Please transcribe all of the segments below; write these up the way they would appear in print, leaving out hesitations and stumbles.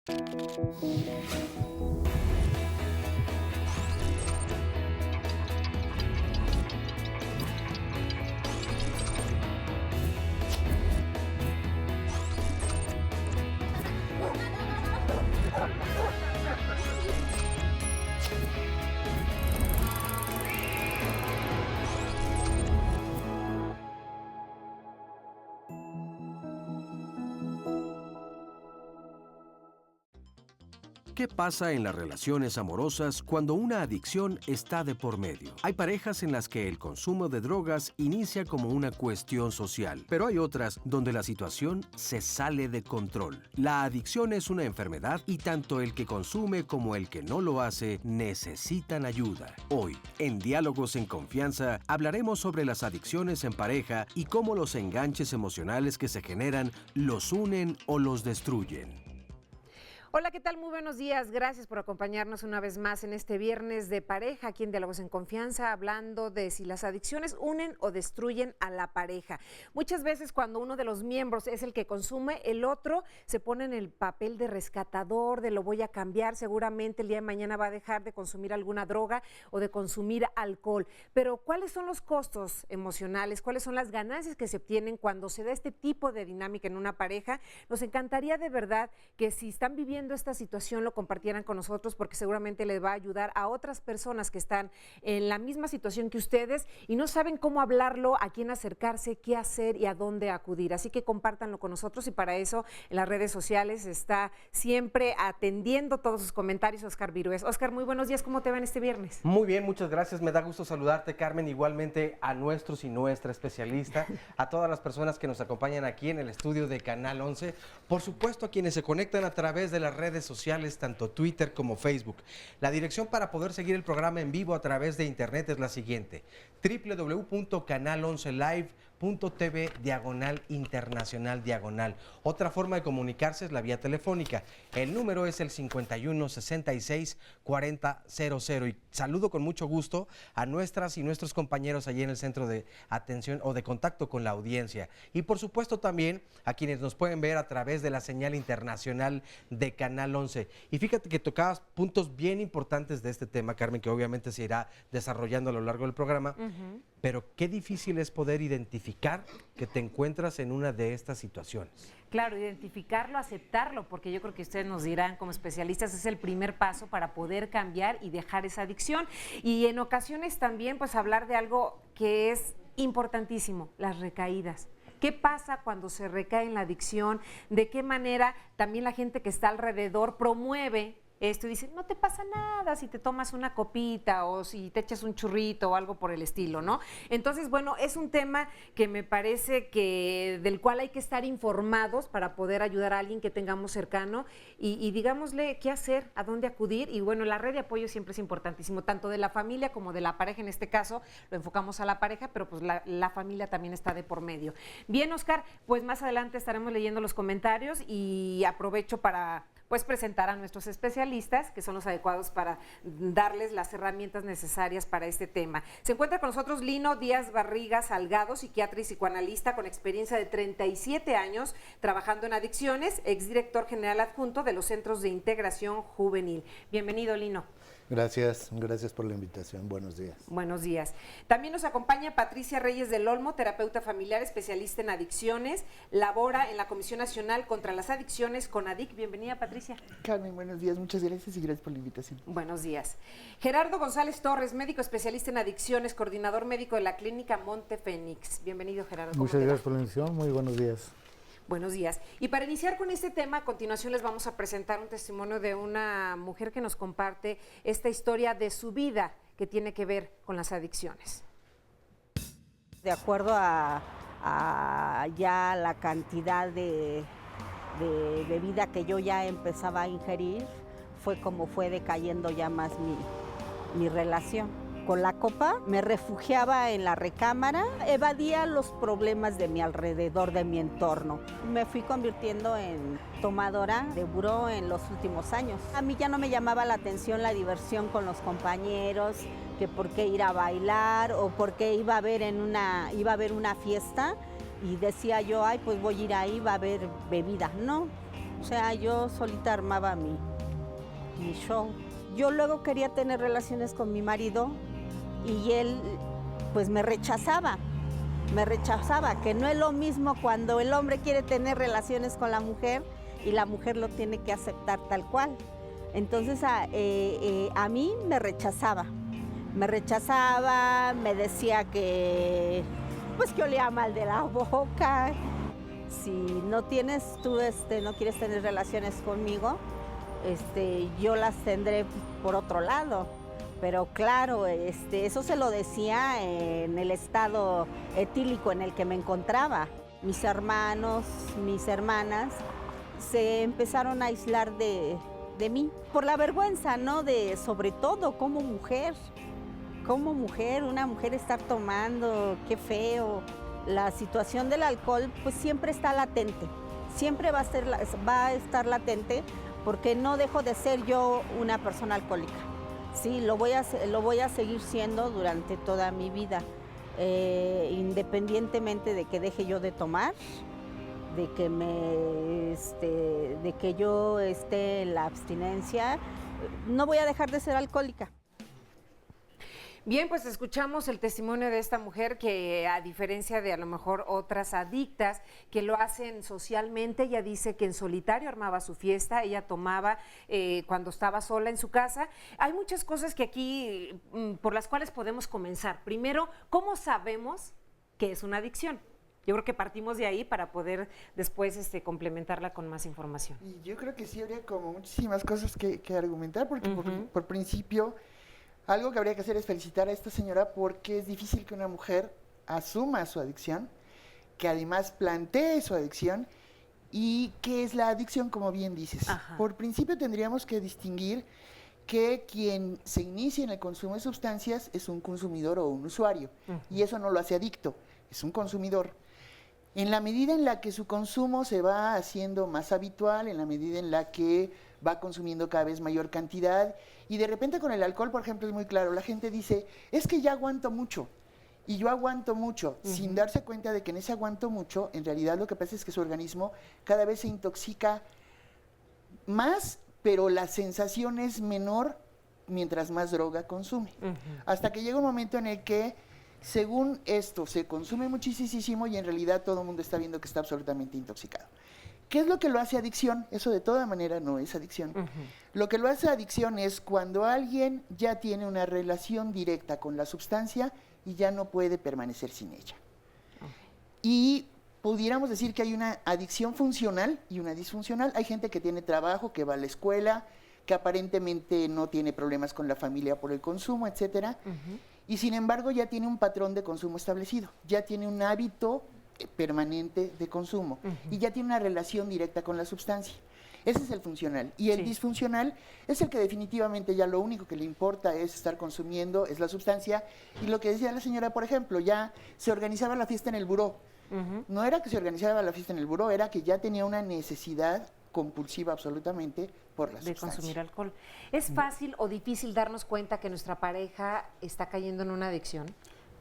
¿Qué pasa en las relaciones amorosas cuando una adicción está de por medio? Hay parejas en las que el consumo de drogas inicia como una cuestión social, pero hay otras donde la situación se sale de control. La adicción es una enfermedad y tanto el que consume como el que no lo hace necesitan ayuda. Hoy, en Diálogos en Confianza, hablaremos sobre las adicciones en pareja y cómo los enganches emocionales que se generan los unen o los destruyen. Hola, ¿qué tal? Muy buenos días. Gracias por acompañarnos una vez más en este viernes de pareja, aquí en Diálogos en Confianza, hablando de si las adicciones unen o destruyen a la pareja. Muchas veces cuando uno de los miembros es el que consume, el otro se pone en el papel de rescatador, de lo voy a cambiar, seguramente el día de mañana va a dejar de consumir alguna droga o de consumir alcohol. Pero ¿cuáles son los costos emocionales? ¿Cuáles son las ganancias que se obtienen cuando se da este tipo de dinámica en una pareja? Nos encantaría de verdad que si están viviendo esta situación lo compartieran con nosotros, porque seguramente les va a ayudar a otras personas que están en la misma situación que ustedes y no saben cómo hablarlo, a quién acercarse, qué hacer y a dónde acudir. Así que compártanlo con nosotros y para eso en las redes sociales está siempre atendiendo todos sus comentarios Oscar Virués. Oscar, muy buenos días, ¿cómo te va en este viernes? Muy bien, muchas gracias, me da gusto saludarte, Carmen, igualmente a nuestros y nuestra especialista, a todas las personas que nos acompañan aquí en el estudio de Canal 11, por supuesto a quienes se conectan a través de las redes sociales, tanto Twitter como Facebook. La dirección para poder seguir el programa en vivo a través de internet es la siguiente: www.canal11live.tv/internacional/. Otra forma de comunicarse es la vía telefónica. El número es el 51 66 40 00. Y saludo con mucho gusto a nuestras y nuestros compañeros allí en el centro de atención o de contacto con la audiencia. Y por supuesto también a quienes nos pueden ver a través de la señal internacional de Canal 11. Y fíjate que tocabas puntos bien importantes de este tema, Carmen, que obviamente se irá desarrollando a lo largo del programa. Pero qué difícil es poder identificar que te encuentras en una de estas situaciones. Claro, identificarlo, aceptarlo, porque yo creo que ustedes nos dirán como especialistas es el primer paso para poder cambiar y dejar esa adicción. Y en ocasiones también pues hablar de algo que es importantísimo, las recaídas. ¿Qué pasa cuando se recae en la adicción? ¿De qué manera también la gente que está alrededor promueve esto y dice, no te pasa nada si te tomas una copita o si te echas un churrito o algo por el estilo, ¿no? Entonces, bueno, es un tema que me parece que del cual hay que estar informados para poder ayudar a alguien que tengamos cercano y digámosle qué hacer, a dónde acudir. Y bueno, la red de apoyo siempre es importantísimo, tanto de la familia como de la pareja. En este caso lo enfocamos a la pareja, pero pues la familia también está de por medio. Bien, Oscar, pues más adelante estaremos leyendo los comentarios y aprovecho para pues presentar a nuestros especialistas, que son los adecuados para darles las herramientas necesarias para este tema. Se encuentra con nosotros Lino Díaz Barriga Salgado, psiquiatra y psicoanalista con experiencia de 37 años trabajando en adicciones, exdirector general adjunto de los Centros de Integración Juvenil. Bienvenido, Lino. Gracias por la invitación. Buenos días. Buenos días. También nos acompaña Patricia Reyes del Olmo, terapeuta familiar, especialista en adicciones, labora en la Comisión Nacional contra las Adicciones, CONADIC. Bienvenida, Patricia. Carmen, buenos días, muchas gracias y gracias por la invitación. Buenos días. Gerardo González Torres, médico especialista en adicciones, coordinador médico de la Clínica Monte Fénix. Bienvenido, Gerardo. Muchas gracias por la invitación, muy buenos días. Buenos días. Y para iniciar con este tema, a continuación les vamos a presentar un testimonio de una mujer que nos comparte esta historia de su vida que tiene que ver con las adicciones. De acuerdo a ya la cantidad de bebida que yo ya empezaba a ingerir, fue como fue decayendo ya más mi relación. Con la copa me refugiaba en la recámara, evadía los problemas de mi alrededor, de mi entorno. Me fui convirtiendo en tomadora de buró en los últimos años. A mí ya no me llamaba la atención la diversión con los compañeros, que por qué ir a bailar o por qué iba a haber una fiesta y decía yo, ay, pues voy a ir ahí, va a haber bebida. No, O sea, yo solita armaba mi show. Yo luego quería tener relaciones con mi marido y él pues me rechazaba, que no es lo mismo cuando el hombre quiere tener relaciones con la mujer y la mujer lo tiene que aceptar tal cual. Entonces a mí me rechazaba, me decía que pues que olía mal de la boca. Si no tienes, tú no quieres tener relaciones conmigo, yo las tendré por otro lado. Pero claro, eso se lo decía en el estado etílico en el que me encontraba. Mis hermanos, mis hermanas se empezaron a aislar de mí por la vergüenza, ¿no? Sobre todo como mujer, una mujer estar tomando, qué feo. La situación del alcohol pues siempre está latente, siempre va a estar latente porque no dejo de ser yo una persona alcohólica. Sí, lo voy a seguir siendo durante toda mi vida, independientemente de que deje yo de tomar, de que yo esté en la abstinencia, no voy a dejar de ser alcohólica. Bien, pues escuchamos el testimonio de esta mujer que, a diferencia de a lo mejor otras adictas que lo hacen socialmente, ella dice que en solitario armaba su fiesta, ella tomaba cuando estaba sola en su casa. Hay muchas cosas que aquí por las cuales podemos comenzar. Primero, ¿cómo sabemos que es una adicción? Yo creo que partimos de ahí para poder después complementarla con más información. Y yo creo que sí habría como muchísimas cosas que argumentar, porque por principio, algo que habría que hacer es felicitar a esta señora porque es difícil que una mujer asuma su adicción, que además plantee su adicción y qué es la adicción, como bien dices. Ajá. Por principio tendríamos que distinguir que quien se inicia en el consumo de sustancias es un consumidor o un usuario, y eso no lo hace adicto, es un consumidor. En la medida en la que su consumo se va haciendo más habitual, en la medida en la que va consumiendo cada vez mayor cantidad, y de repente con el alcohol, por ejemplo, es muy claro, la gente dice, es que ya aguanto mucho, y yo aguanto mucho, sin darse cuenta de que en ese aguanto mucho, en realidad lo que pasa es que su organismo cada vez se intoxica más, pero la sensación es menor mientras más droga consume. Hasta que llega un momento en el que, según esto, se consume muchísimo y en realidad todo el mundo está viendo que está absolutamente intoxicado. ¿Qué es lo que lo hace adicción? Eso de toda manera no es adicción. Lo que lo hace adicción es cuando alguien ya tiene una relación directa con la sustancia y ya no puede permanecer sin ella. Y pudiéramos decir que hay una adicción funcional y una disfuncional. Hay gente que tiene trabajo, que va a la escuela, que aparentemente no tiene problemas con la familia por el consumo, etcétera. Y sin embargo ya tiene un patrón de consumo establecido, ya tiene un hábito permanente de consumo y ya tiene una relación directa con la sustancia. Ese es el funcional. Y el disfuncional es el que definitivamente ya lo único que le importa es estar consumiendo, es la sustancia. Y lo que decía la señora, por ejemplo, ya se organizaba la fiesta en el buró. No era que se organizaba la fiesta en el buró, era que ya tenía una necesidad compulsiva absolutamente por la sustancia. De consumir alcohol. ¿Es fácil o difícil darnos cuenta que nuestra pareja está cayendo en una adicción?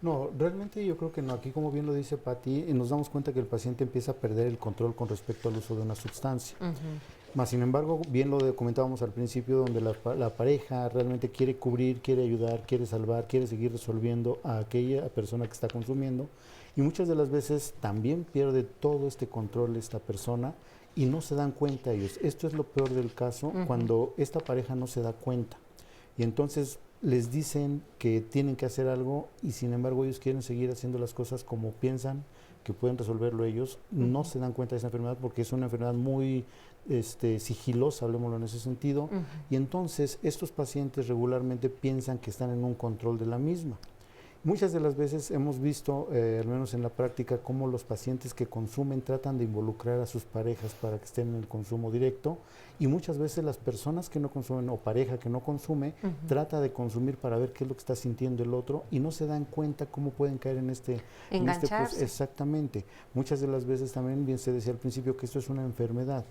No, realmente yo creo que no. Aquí, como bien lo dice Pati, nos damos cuenta que el paciente empieza a perder el control con respecto al uso de una sustancia. Más sin embargo, bien lo comentábamos al principio, donde la pareja realmente quiere cubrir, quiere ayudar, quiere salvar, quiere seguir resolviendo a aquella persona que está consumiendo. Y muchas de las veces también pierde todo este control esta persona y no se dan cuenta ellos. Esto es lo peor del caso, cuando esta pareja no se da cuenta. Y entonces les dicen que tienen que hacer algo y sin embargo ellos quieren seguir haciendo las cosas como piensan que pueden resolverlo ellos. No se dan cuenta de esa enfermedad porque es una enfermedad muy sigilosa, hablemoslo en ese sentido. Y entonces estos pacientes regularmente piensan que están en un control de la misma. Muchas de las veces hemos visto, al menos en la práctica, cómo los pacientes que consumen tratan de involucrar a sus parejas para que estén en el consumo directo y muchas veces las personas que no consumen o pareja que no consume trata de consumir para ver qué es lo que está sintiendo el otro y no se dan cuenta cómo pueden caer en engancharse. Exactamente. Muchas de las veces también, bien se decía al principio, que esto es una enfermedad.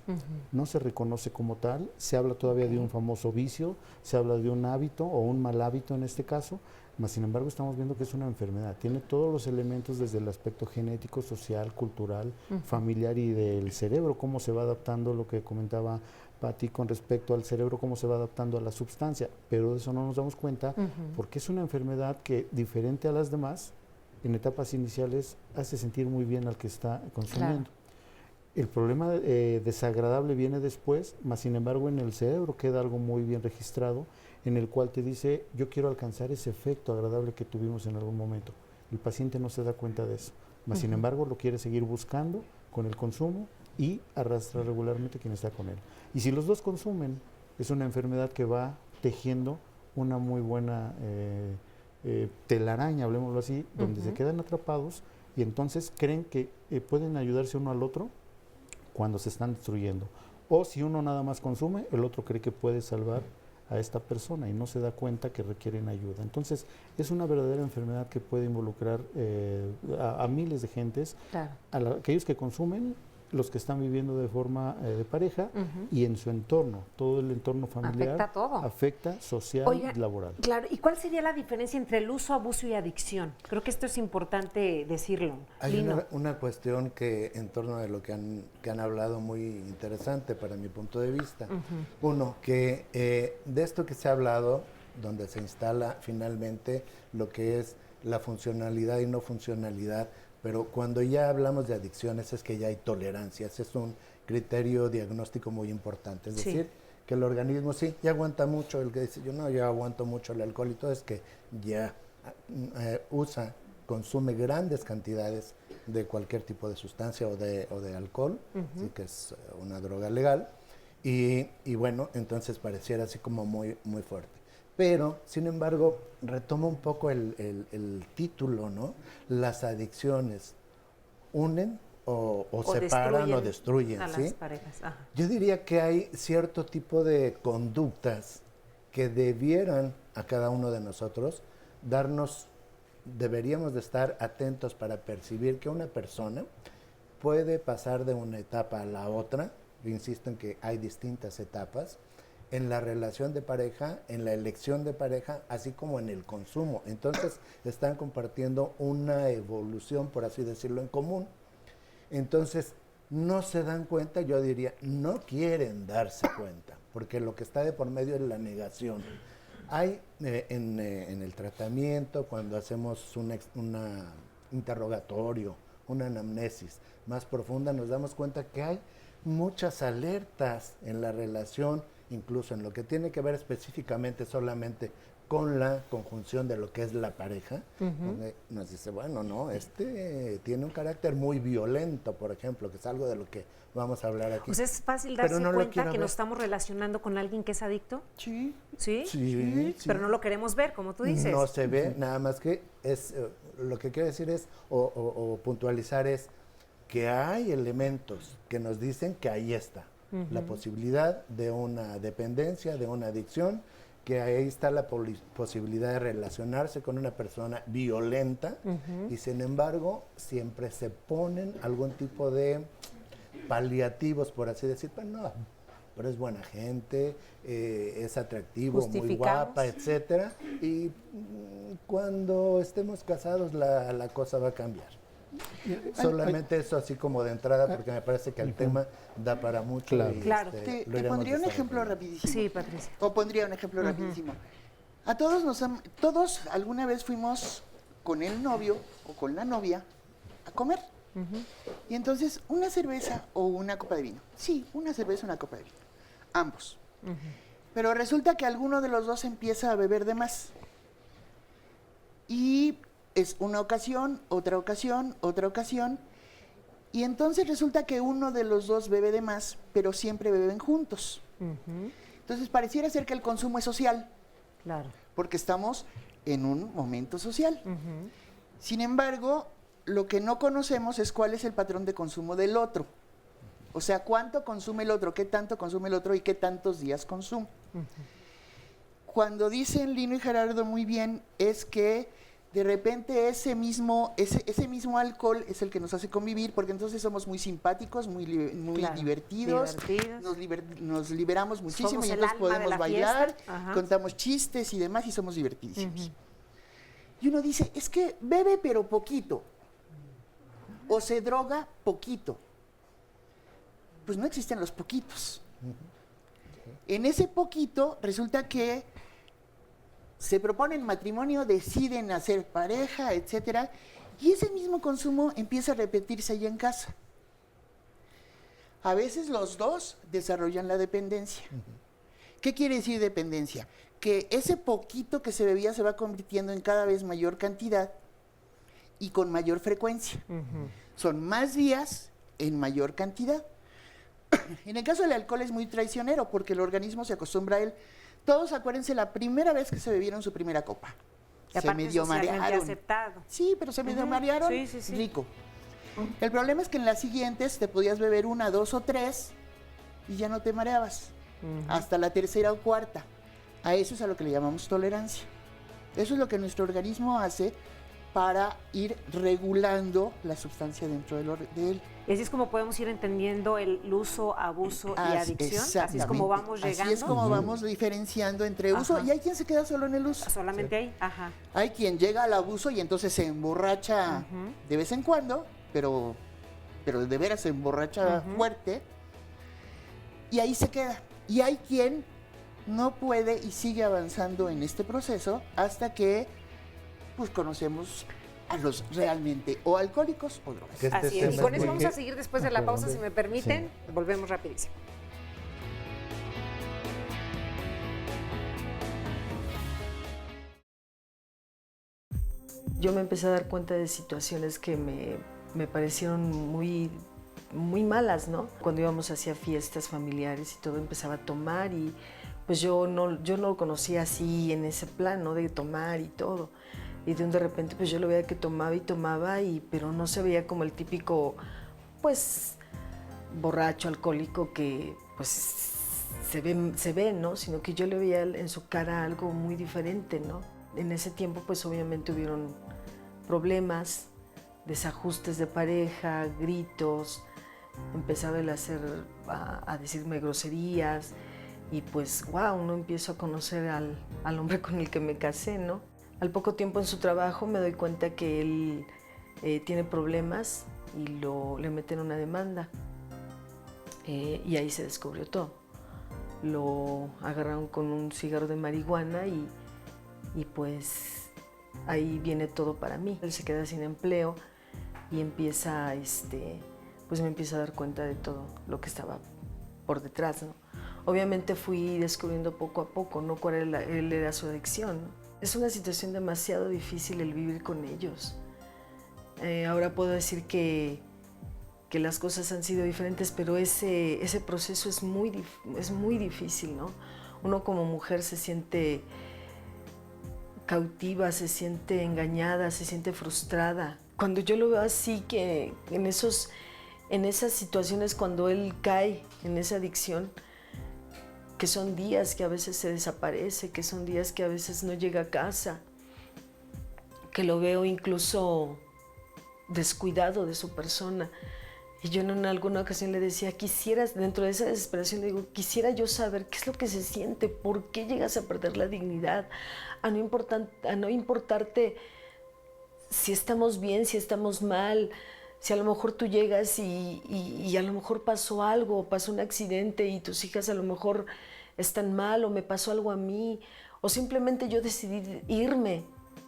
No se reconoce como tal, se habla todavía de un famoso vicio, se habla de un hábito o un mal hábito en este caso. Mas, sin embargo, estamos viendo que es una enfermedad. Tiene todos los elementos desde el aspecto genético, social, cultural, familiar y del cerebro, cómo se va adaptando, lo que comentaba Pati con respecto al cerebro, cómo se va adaptando a la sustancia. Pero de eso no nos damos cuenta porque es una enfermedad que, diferente a las demás, en etapas iniciales hace sentir muy bien al que está consumiendo. Claro. El problema desagradable viene después, mas sin embargo en el cerebro queda algo muy bien registrado, en el cual te dice, yo quiero alcanzar ese efecto agradable que tuvimos en algún momento. El paciente no se da cuenta de eso, mas sin embargo lo quiere seguir buscando con el consumo y arrastra regularmente quien está con él. Y si los dos consumen, es una enfermedad que va tejiendo una muy buena telaraña, hablemoslo así, donde se quedan atrapados y entonces creen que pueden ayudarse uno al otro cuando se están destruyendo. O si uno nada más consume, el otro cree que puede salvar a esta persona y no se da cuenta que requieren ayuda. Entonces, es una verdadera enfermedad que puede involucrar a miles de gentes, aquellos que consumen, los que están viviendo de forma de pareja y en su entorno, todo el entorno familiar. Afecta todo. Afecta social y laboral. Claro, ¿y cuál sería la diferencia entre el uso, abuso y adicción? Creo que esto es importante decirlo. Hay una cuestión que en torno a lo que han hablado muy interesante para mi punto de vista. Uno, que de esto que se ha hablado, donde se instala finalmente lo que es la funcionalidad y no funcionalidad, pero cuando ya hablamos de adicciones es que ya hay tolerancia, ese es un criterio diagnóstico muy importante, es decir, que el organismo sí, ya aguanta mucho, el que dice yo aguanto mucho el alcohol y todo, es que ya consume grandes cantidades de cualquier tipo de sustancia o de alcohol, así que es una droga legal, y bueno, entonces pareciera así como muy, muy fuerte. Pero, sin embargo, retomo un poco el título, ¿no? Las adicciones unen o separan o destruyen, a ¿sí? las parejas. Ajá. Yo diría que hay cierto tipo de conductas que debieran a cada uno de nosotros deberíamos de estar atentos para percibir que una persona puede pasar de una etapa a la otra, insisto en que hay distintas etapas, en la relación de pareja, en la elección de pareja, así como en el consumo. Entonces, están compartiendo una evolución, por así decirlo, en común. Entonces, no se dan cuenta, yo diría, no quieren darse cuenta, porque lo que está de por medio es la negación. Hay en el tratamiento, cuando hacemos un interrogatorio, una anamnesis más profunda, nos damos cuenta que hay muchas alertas en la relación, incluso en lo que tiene que ver específicamente solamente con la conjunción de lo que es la pareja, donde nos dice, bueno, no, tiene un carácter muy violento, por ejemplo, que es algo de lo que vamos a hablar aquí. Pues es fácil darse cuenta que nos estamos relacionando con alguien que es adicto. Sí. ¿Sí? Sí. Pero no lo queremos ver, como tú dices. No se ve, nada más que lo que quiero decir es, o puntualizar es, que hay elementos que nos dicen que ahí está. La posibilidad de una dependencia, de una adicción, que ahí está la posibilidad de relacionarse con una persona violenta y sin embargo siempre se ponen algún tipo de paliativos, por así decir, pero es buena gente, es atractivo, muy guapa, etcétera, y cuando estemos casados la cosa va a cambiar. Solamente eso así como de entrada, porque me parece que el tema da para mucho. Claro. Te pondría un ejemplo rapidísimo. Sí, Patricia. O pondría un ejemplo rapidísimo. A todos alguna vez fuimos con el novio o con la novia a comer. Y entonces, una cerveza o una copa de vino. Sí, una cerveza o una copa de vino. Ambos. Pero resulta que alguno de los dos empieza a beber de más. Y es una ocasión, otra ocasión, otra ocasión, y entonces resulta que uno de los dos bebe de más, pero siempre beben juntos. Entonces pareciera ser que el consumo es social, porque estamos en un momento social. Sin embargo, lo que no conocemos es cuál es el patrón de consumo del otro. O sea, cuánto consume el otro, qué tanto consume el otro y qué tantos días consume. Cuando dicen Lino y Gerardo muy bien, es que de repente ese mismo alcohol es el que nos hace convivir, porque entonces somos muy simpáticos, muy divertidos. Nos liberamos muchísimo y entonces podemos bailar, contamos chistes y demás y somos divertidísimos. Y uno dice, es que bebe pero poquito, o se droga poquito. Pues no existen los poquitos. En ese poquito resulta que se proponen matrimonio, deciden hacer pareja, etcétera, y ese mismo consumo empieza a repetirse allá en casa. A veces los dos desarrollan la dependencia. ¿Qué quiere decir dependencia? Que ese poquito que se bebía se va convirtiendo en cada vez mayor cantidad y con mayor frecuencia. Son más días en mayor cantidad. En el caso del alcohol es muy traicionero porque el organismo se acostumbra a él. Todos acuérdense la primera vez que se bebieron su primera copa. Y Se medio marearon. Aceptado. Sí, pero se medio marearon. Sí, sí, sí. Rico. El problema es que en las siguientes te podías beber 1, 2 o 3 y ya no te mareabas. Hasta la tercera o cuarta. A eso es a lo que le llamamos tolerancia. Eso es lo que nuestro organismo hace para ir regulando la sustancia dentro de él. Y así es como podemos ir entendiendo el uso, abuso y adicción. Así es como vamos llegando. Así es como vamos diferenciando entre uso. Y hay quien se queda solo en el uso. Solamente ahí. Ajá. Hay quien llega al abuso y entonces se emborracha de vez en cuando, pero de veras se emborracha fuerte. Y ahí se queda. Y hay quien no puede y sigue avanzando en este proceso hasta que pues conocemos a los realmente o alcohólicos o drogas. Así es. Y con eso vamos a seguir después de la pausa, si me permiten. Sí. Volvemos rapidísimo. Yo me empecé a dar cuenta de situaciones que me parecieron muy malas, ¿no? Cuando íbamos hacia fiestas familiares y todo, empezaba a tomar y pues yo no lo conocía así en ese plan, ¿no? De tomar y todo. Y de repente pues yo lo veía que tomaba, pero no se veía como el típico, pues, borracho, alcohólico que pues se ve, ¿no? Sino que yo le veía en su cara algo muy diferente, ¿no? En ese tiempo pues obviamente hubieron problemas, desajustes de pareja, gritos, empezaba él a decirme groserías y pues wow, no empiezo a conocer al hombre con el que me casé, ¿no? Al poco tiempo en su trabajo me doy cuenta que él tiene problemas y le meten una demanda y ahí se descubrió todo. Lo agarraron con un cigarro de marihuana y pues ahí viene todo para mí. Él se queda sin empleo y empieza, pues me empiezo a dar cuenta de todo lo que estaba por detrás, ¿no? Obviamente fui descubriendo poco a poco, ¿no? Cuál era su adicción, ¿no? Es una situación demasiado difícil el vivir con ellos. Ahora puedo decir que las cosas han sido diferentes, pero ese proceso es muy difícil, ¿no? Uno como mujer se siente cautiva, se siente engañada, se siente frustrada. Cuando yo lo veo así, que en esas situaciones cuando él cae en esa adicción, que son días que a veces se desaparece, que son días que a veces no llega a casa, que lo veo incluso descuidado de su persona. Y yo en alguna ocasión le decía, dentro de esa desesperación le digo, quisiera yo saber qué es lo que se siente, por qué llegas a perder la dignidad, a no importarte si estamos bien, si estamos mal, si a lo mejor tú llegas y a lo mejor pasó algo, pasó un accidente y tus hijas a lo mejor están mal o me pasó algo a mí o simplemente yo decidí irme.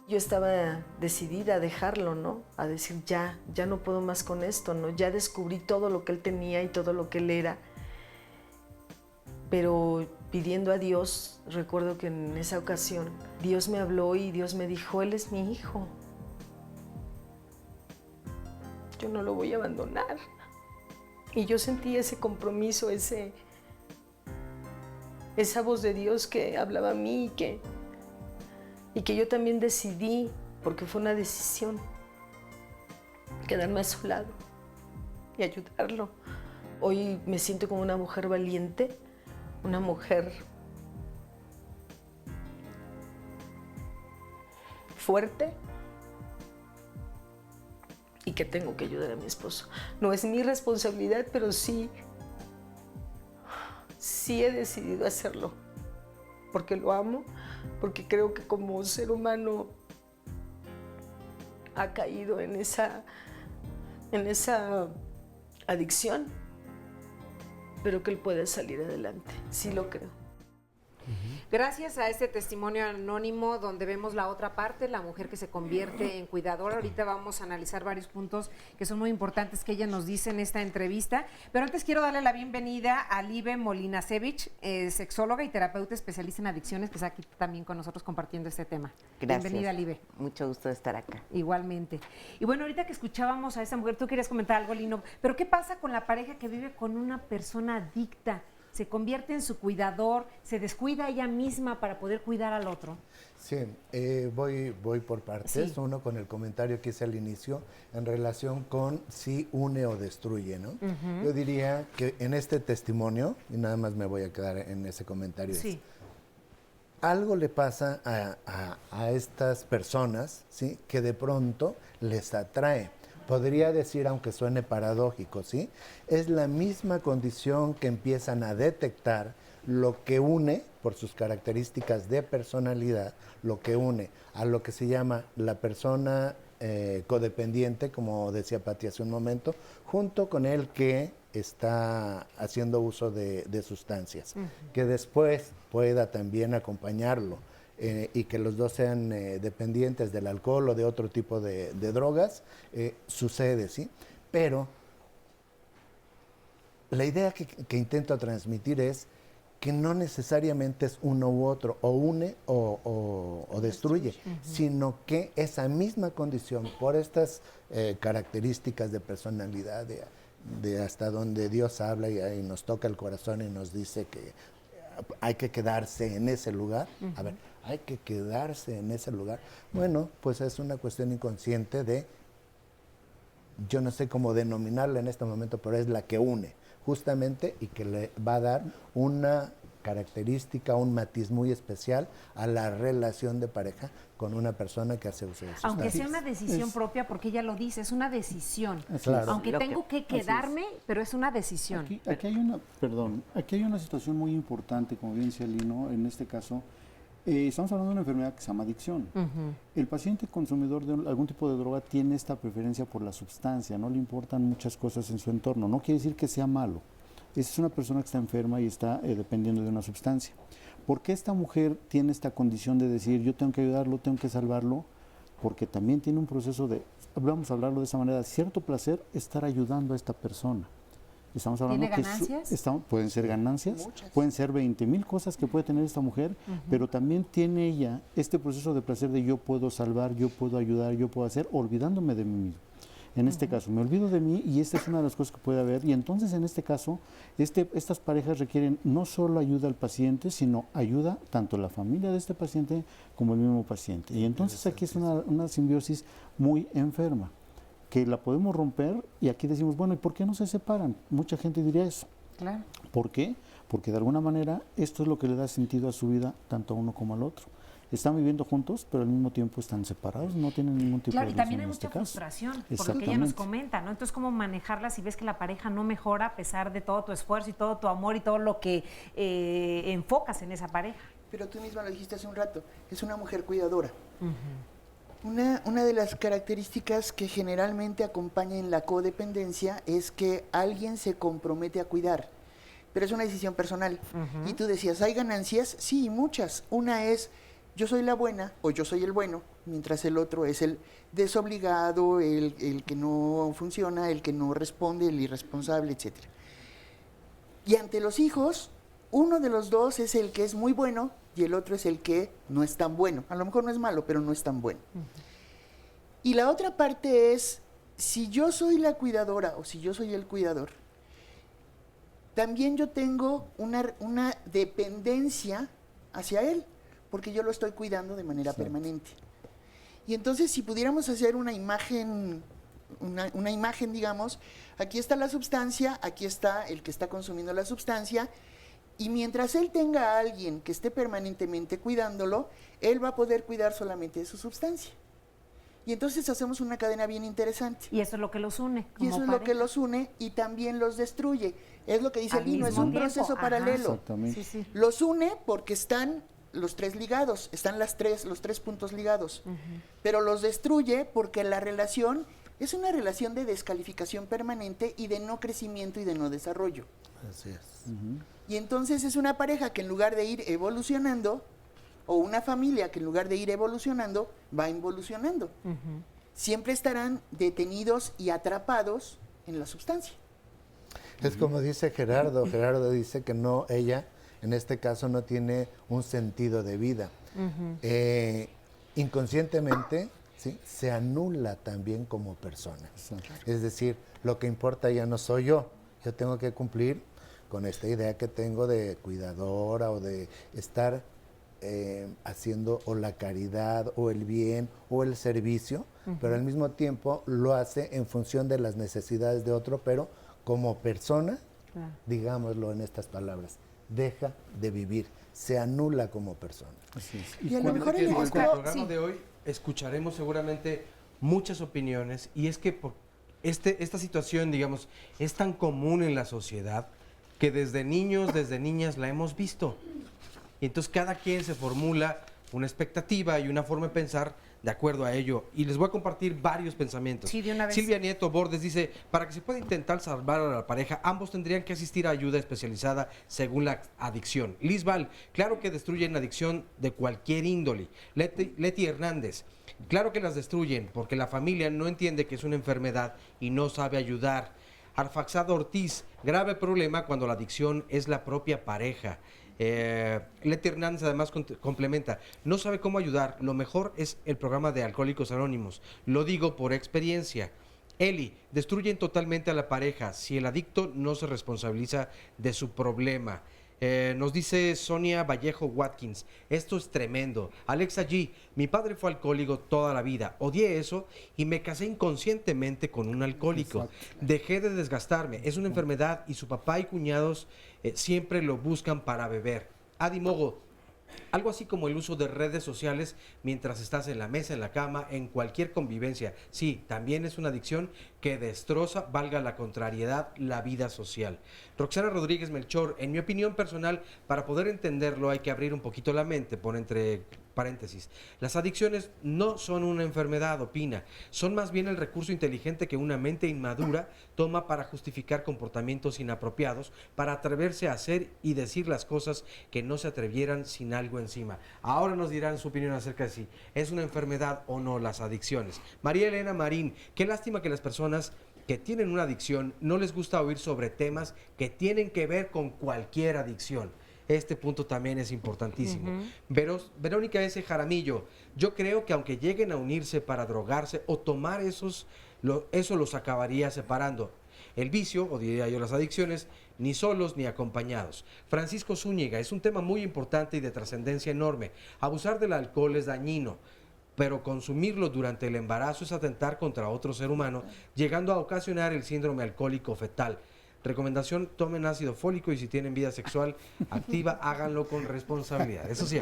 Yo estaba decidida a dejarlo, ¿no? A decir ya no puedo más con esto, ¿no? Ya descubrí todo lo que él tenía y todo lo que él era. Pero pidiendo a Dios, recuerdo que en esa ocasión Dios me habló y Dios me dijo, él es mi hijo. Yo no lo voy a abandonar. Y yo sentí ese compromiso, esa voz de Dios que hablaba a mí y que yo también decidí, porque fue una decisión, quedarme a su lado y ayudarlo. Hoy me siento como una mujer valiente, una mujer fuerte, y que tengo que ayudar a mi esposo. No es mi responsabilidad, pero sí he decidido hacerlo, porque lo amo, porque creo que como ser humano ha caído en esa adicción, pero que él puede salir adelante, sí lo creo. Gracias a este testimonio anónimo donde vemos la otra parte, la mujer que se convierte en cuidadora. Ahorita vamos a analizar varios puntos que son muy importantes que ella nos dice en esta entrevista. Pero antes quiero darle la bienvenida a Libe Molinasevich, sexóloga y terapeuta especialista en adicciones, que está aquí también con nosotros compartiendo este tema. Gracias. Bienvenida, Libe. Mucho gusto de estar acá. Igualmente. Y bueno, ahorita que escuchábamos a esta mujer, tú querías comentar algo, Lino, pero ¿qué pasa con la pareja que vive con una persona adicta? Se convierte en su cuidador, se descuida ella misma para poder cuidar al otro. Sí, voy por partes. Sí. Uno con el comentario que hice al inicio en relación con si une o destruye, ¿no? Yo diría que en este testimonio, y nada más me voy a quedar en ese comentario, sí. Algo le pasa a estas personas, ¿sí? Que de pronto les atrae. Podría decir, aunque suene paradójico, ¿sí? Es la misma condición que empiezan a detectar lo que une, por sus características de personalidad, lo que une a lo que se llama la persona codependiente, como decía Pati hace un momento, junto con el que está haciendo uso de sustancias, que después pueda también acompañarlo. Y que los dos sean dependientes del alcohol o de otro tipo de drogas, sucede, ¿sí? Pero la idea que intento transmitir es que no necesariamente es uno u otro, o une o destruye, sino que esa misma condición, por estas características de personalidad, de hasta donde Dios habla y nos toca el corazón y nos dice que hay que quedarse en ese lugar, a ver, hay que quedarse en ese lugar. Bueno, pues es una cuestión inconsciente yo no sé cómo denominarla en este momento, pero es la que une, justamente, y que le va a dar una característica, un matiz muy especial a la relación de pareja con una persona que hace uso de sustancias. Aunque sea una decisión propia, porque ella lo dice, es una decisión. Claro. Aunque tengo que quedarme, pero es una decisión. Aquí hay una situación muy importante, como bien decía Lino, en este caso. Estamos hablando de una enfermedad que se llama adicción. El paciente consumidor de algún tipo de droga tiene esta preferencia por la sustancia, no le importan muchas cosas en su entorno. No quiere decir que sea malo. Esa es una persona que está enferma y está dependiendo de una sustancia. ¿Por qué esta mujer tiene esta condición de decir yo tengo que ayudarlo, tengo que salvarlo? Porque también tiene un proceso de, vamos a hablarlo de esa manera, cierto placer estar ayudando a esta persona. Estamos hablando ¿Tiene ganancias? Pueden ser ganancias, muchas. Pueden ser 20,000 cosas que puede tener esta mujer, pero también tiene ella este proceso de placer de yo puedo salvar, yo puedo ayudar, yo puedo hacer, olvidándome de mí mismo. En este caso, me olvido de mí y esta es una de las cosas que puede haber. Y entonces, en este caso, estas parejas requieren no solo ayuda al paciente, sino ayuda tanto a la familia de este paciente como el mismo paciente. Y entonces aquí es una simbiosis muy enferma, que la podemos romper y aquí decimos, bueno, ¿y por qué no se separan? Mucha gente diría eso. Claro. ¿Por qué? Porque de alguna manera esto es lo que le da sentido a su vida, tanto a uno como al otro. Están viviendo juntos, pero al mismo tiempo están separados, no tienen ningún tipo de relación. Claro, y también hay en mucha este frustración, por lo que ella nos comenta, ¿no? Entonces, ¿cómo manejarla si ves que la pareja no mejora a pesar de todo tu esfuerzo y todo tu amor y todo lo que enfocas en esa pareja? Pero tú misma lo dijiste hace un rato, es una mujer cuidadora. Una de las características que generalmente acompaña en la codependencia es que alguien se compromete a cuidar, pero es una decisión personal. Y tú decías, ¿hay ganancias? Sí, muchas. Una es, yo soy la buena o yo soy el bueno, mientras el otro es el desobligado, el que no funciona, el que no responde, el irresponsable, etc. Y ante los hijos, uno de los dos es el que es muy bueno y el otro es el que no es tan bueno. A lo mejor no es malo, pero no es tan bueno. Y la otra parte es, si yo soy la cuidadora o si yo soy el cuidador, también yo tengo una dependencia hacia él, porque yo lo estoy cuidando de manera permanente. Y entonces, si pudiéramos hacer una imagen, digamos, aquí está la sustancia, aquí está el que está consumiendo la sustancia, y mientras él tenga a alguien que esté permanentemente cuidándolo, él va a poder cuidar solamente de su sustancia. Y entonces hacemos una cadena bien interesante. Y eso es lo que los une. Y eso es lo que los une y también los destruye. Es lo que dice Lino, es un proceso paralelo. Exactamente. Los une porque están los tres ligados, están los tres puntos ligados, pero los destruye porque la relación es una relación de descalificación permanente y de no crecimiento y de no desarrollo. Así es. Y entonces es una pareja que en lugar de ir evolucionando, o una familia que en lugar de ir evolucionando, va involucionando. Siempre estarán detenidos y atrapados en la sustancia. Es como dice Gerardo. Gerardo dice que no, ella, en este caso, no tiene un sentido de vida. Inconscientemente, ¿sí?, se anula también como persona. Es decir, lo que importa ya no soy yo. Yo tengo que cumplir con esta idea que tengo de cuidadora o de estar haciendo o la caridad o el bien o el servicio, pero al mismo tiempo lo hace en función de las necesidades de otro, pero como persona, digámoslo en estas palabras, deja de vivir, se anula como persona. Así es. Y a lo mejor el Durante el ejemplo, programa de hoy escucharemos seguramente muchas opiniones, y es que esta situación, digamos, es tan común en la sociedad que desde niños, desde niñas la hemos visto. Y entonces cada quien se formula una expectativa y una forma de pensar de acuerdo a ello. Y les voy a compartir varios pensamientos. Sí, de una vez. Silvia Nieto Bordes dice, para que se pueda intentar salvar a la pareja, ambos tendrían que asistir a ayuda especializada según la adicción. Liz Val, claro que destruyen adicción de cualquier índole. Leti Hernández, claro que las destruyen porque la familia no entiende que es una enfermedad y no sabe ayudar. Arfaxado Ortiz, grave problema cuando la adicción es la propia pareja. Leti Hernández además complementa, no sabe cómo ayudar, lo mejor es el programa de Alcohólicos Anónimos, lo digo por experiencia. Eli, destruyen totalmente a la pareja si el adicto no se responsabiliza de su problema. Nos dice Sonia Vallejo Watkins, esto es tremendo. Alexa G, mi padre fue alcohólico toda la vida, odié eso y me casé inconscientemente con un alcohólico. Exacto. Dejé de desgastarme, es una enfermedad y su papá y cuñados siempre lo buscan para beber. Adi Mogo, algo así como el uso de redes sociales mientras estás en la mesa, en la cama, en cualquier convivencia. Sí, también es una adicción que destroza, valga la contrariedad, la vida social. Roxana Rodríguez Melchor, en mi opinión personal, para poder entenderlo hay que abrir un poquito la mente, pone entre paréntesis. Las adicciones no son una enfermedad, opina, son más bien el recurso inteligente que una mente inmadura toma para justificar comportamientos inapropiados, para atreverse a hacer y decir las cosas que no se atrevieran sin algo encima. Ahora nos dirán su opinión acerca de si es una enfermedad o no las adicciones. María Elena Marín, qué lástima que las personas que tienen una adicción no les gusta oír sobre temas que tienen que ver con cualquier adicción. Este punto también es importantísimo. Verónica S. Jaramillo, yo creo que aunque lleguen a unirse para drogarse o tomar eso los acabaría separando. El vicio, o diría yo las adicciones, ni solos ni acompañados. Francisco Zúñiga, es un tema muy importante y de trascendencia enorme. Abusar del alcohol es dañino, pero consumirlo durante el embarazo es atentar contra otro ser humano, llegando a ocasionar el síndrome alcohólico fetal. Recomendación, tomen ácido fólico y si tienen vida sexual activa, háganlo con responsabilidad. Eso sí.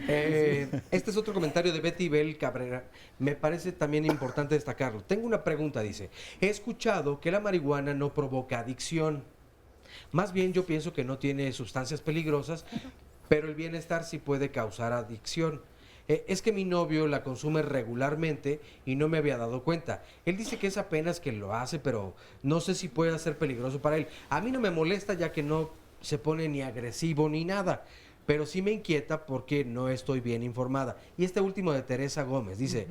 Este es otro comentario de Betty Bell Cabrera. Me parece también importante destacarlo. Tengo una pregunta, dice. He escuchado que la marihuana no provoca adicción. Más bien yo pienso que no tiene sustancias peligrosas, pero el bienestar sí puede causar adicción. Es que mi novio la consume regularmente y no me había dado cuenta. Él dice que es apenas que lo hace, pero no sé si puede ser peligroso para él. A mí no me molesta ya que no se pone ni agresivo ni nada, pero sí me inquieta porque no estoy bien informada. Y este último de Teresa Gómez dice,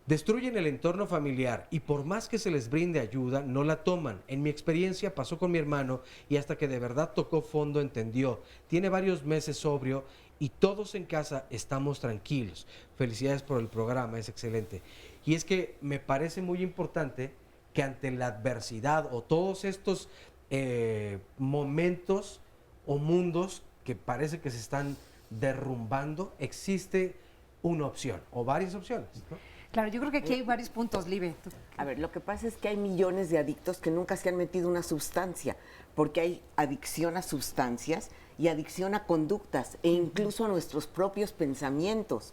destruyen el entorno familiar y por más que se les brinde ayuda, no la toman. En mi experiencia pasó con mi hermano y hasta que de verdad tocó fondo entendió. Tiene varios meses sobrio y todos en casa estamos tranquilos. Felicidades por el programa, es excelente. Y es que me parece muy importante que ante la adversidad o todos estos momentos o mundos que parece que se están derrumbando, existe una opción o varias opciones, ¿no? Claro, yo creo que aquí hay varios puntos, Libe. A ver, lo que pasa es que hay millones de adictos que nunca se han metido una sustancia, porque hay adicción a sustancias y adicción a conductas e incluso a nuestros propios pensamientos.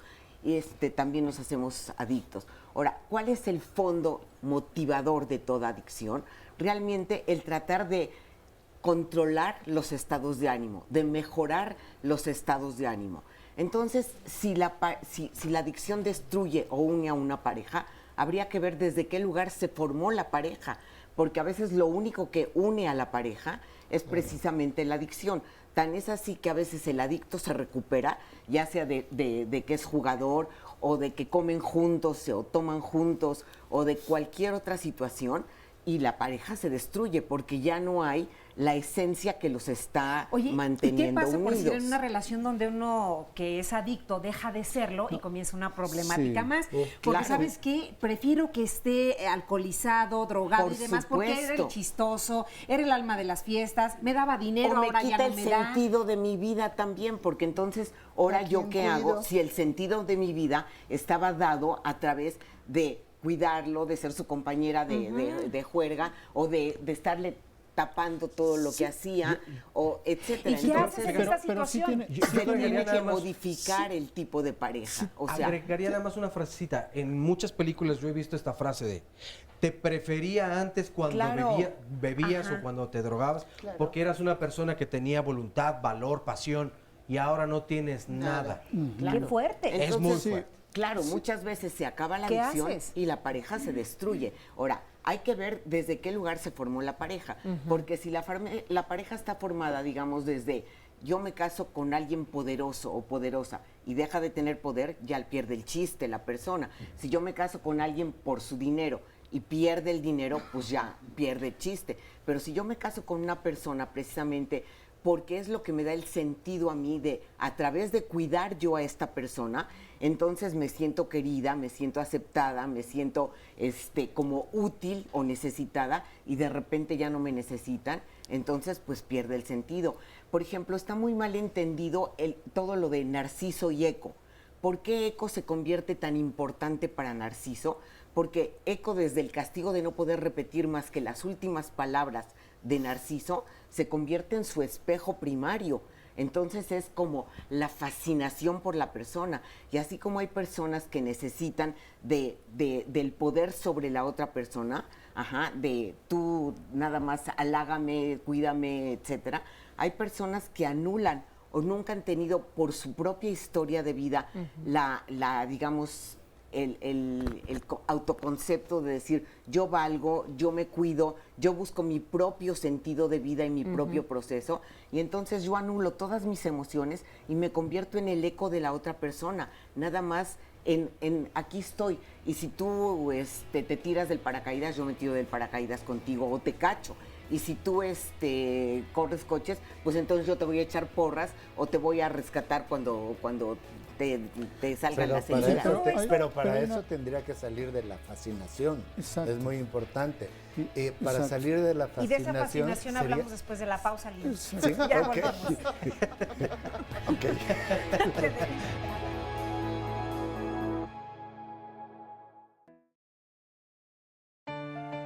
También nos hacemos adictos. Ahora, ¿cuál es el fondo motivador de toda adicción? Realmente el tratar de controlar los estados de ánimo, de mejorar los estados de ánimo. Entonces, si la adicción destruye o une a una pareja, habría que ver desde qué lugar se formó la pareja, porque a veces lo único que une a la pareja es precisamente la adicción. Tan es así que a veces el adicto se recupera, ya sea de que es jugador o de que comen juntos o toman juntos o de cualquier otra situación, y la pareja se destruye porque ya no hay la esencia que los está manteniendo unidos. ¿Y qué pasa unidos? por si en una relación donde uno que es adicto deja de serlo y comienza una problemática más? Porque claro. ¿sabes qué? Prefiero que esté alcoholizado, drogado Por y demás, porque era supuesto. el chistoso, era el alma de las fiestas, me daba dinero, O me ahora quita ya no el me da. sentido de mi vida también, porque entonces, ahora ¿A yo quién qué hago cuido? si el sentido de mi vida estaba dado a través de cuidarlo, de ser su compañera de juerga o de estarle tapando todo lo que hacía, o etcétera. ¿Y qué haces en esta situación? Se tiene que modificar el tipo de pareja. O sea, agregaría nada más una frasecita. En muchas películas yo he visto esta frase de te prefería antes cuando Claro. bebías o cuando te drogabas, porque eras una persona que tenía voluntad, valor, pasión, y ahora no tienes nada. Qué fuerte. Es muy fuerte. Claro, muchas veces se acaba la ¿Qué adicción haces? y la pareja se destruye. Ahora, hay que ver desde qué lugar se formó la pareja, porque si la pareja está formada, digamos, desde yo me caso con alguien poderoso o poderosa y deja de tener poder, ya pierde el chiste la persona. Si yo me caso con alguien por su dinero y pierde el dinero, pues ya pierde el chiste. Pero si yo me caso con una persona precisamente porque es lo que me da el sentido a mí de, a través de cuidar yo a esta persona, entonces me siento querida, me siento aceptada, me siento como útil o necesitada, y de repente ya no me necesitan, entonces pues pierde el sentido. Por ejemplo, está muy mal entendido todo lo de Narciso y Eco. ¿Por qué Eco se convierte tan importante para Narciso? Porque Eco, desde el castigo de no poder repetir más que las últimas palabras de Narciso, se convierte en su espejo primario. Entonces es como la fascinación por la persona. Y así como hay personas que necesitan del poder sobre la otra persona, de tú nada más halágame, cuídame, etcétera, hay personas que anulan o nunca han tenido por su propia historia de vida digamos, el autoconcepto de decir yo valgo, yo me cuido, yo busco mi propio sentido de vida y mi propio proceso, y entonces yo anulo todas mis emociones y me convierto en el eco de la otra persona, nada más en aquí estoy, y si tú te tiras del paracaídas, yo me tiro del paracaídas contigo o te cacho. Y si tú corres coches, pues entonces yo te voy a echar porras o te voy a rescatar cuando te salgan las heridas. Pero para eso tendría que salir de la fascinación. Exacto. Es muy importante. Para salir de la Y de fascinación. esa fascinación sería- hablamos después de la pausa, Lili. Sí, Ya ok. volvemos. Ok.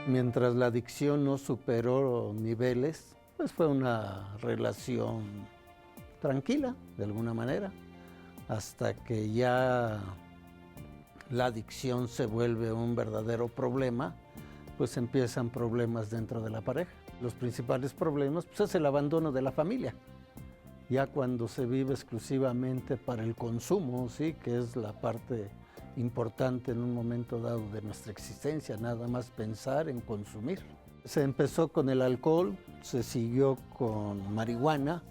Mientras la adicción no superó niveles, pues fue una relación tranquila, de alguna manera, hasta que ya la adicción se vuelve un verdadero problema, pues empiezan problemas dentro de la pareja. Los principales problemas pues, es el abandono de la familia. Ya cuando se vive exclusivamente para el consumo, ¿sí? Que es la parte importante en un momento dado de nuestra existencia, nada más pensar en consumir. Se empezó con el alcohol, se siguió con marihuana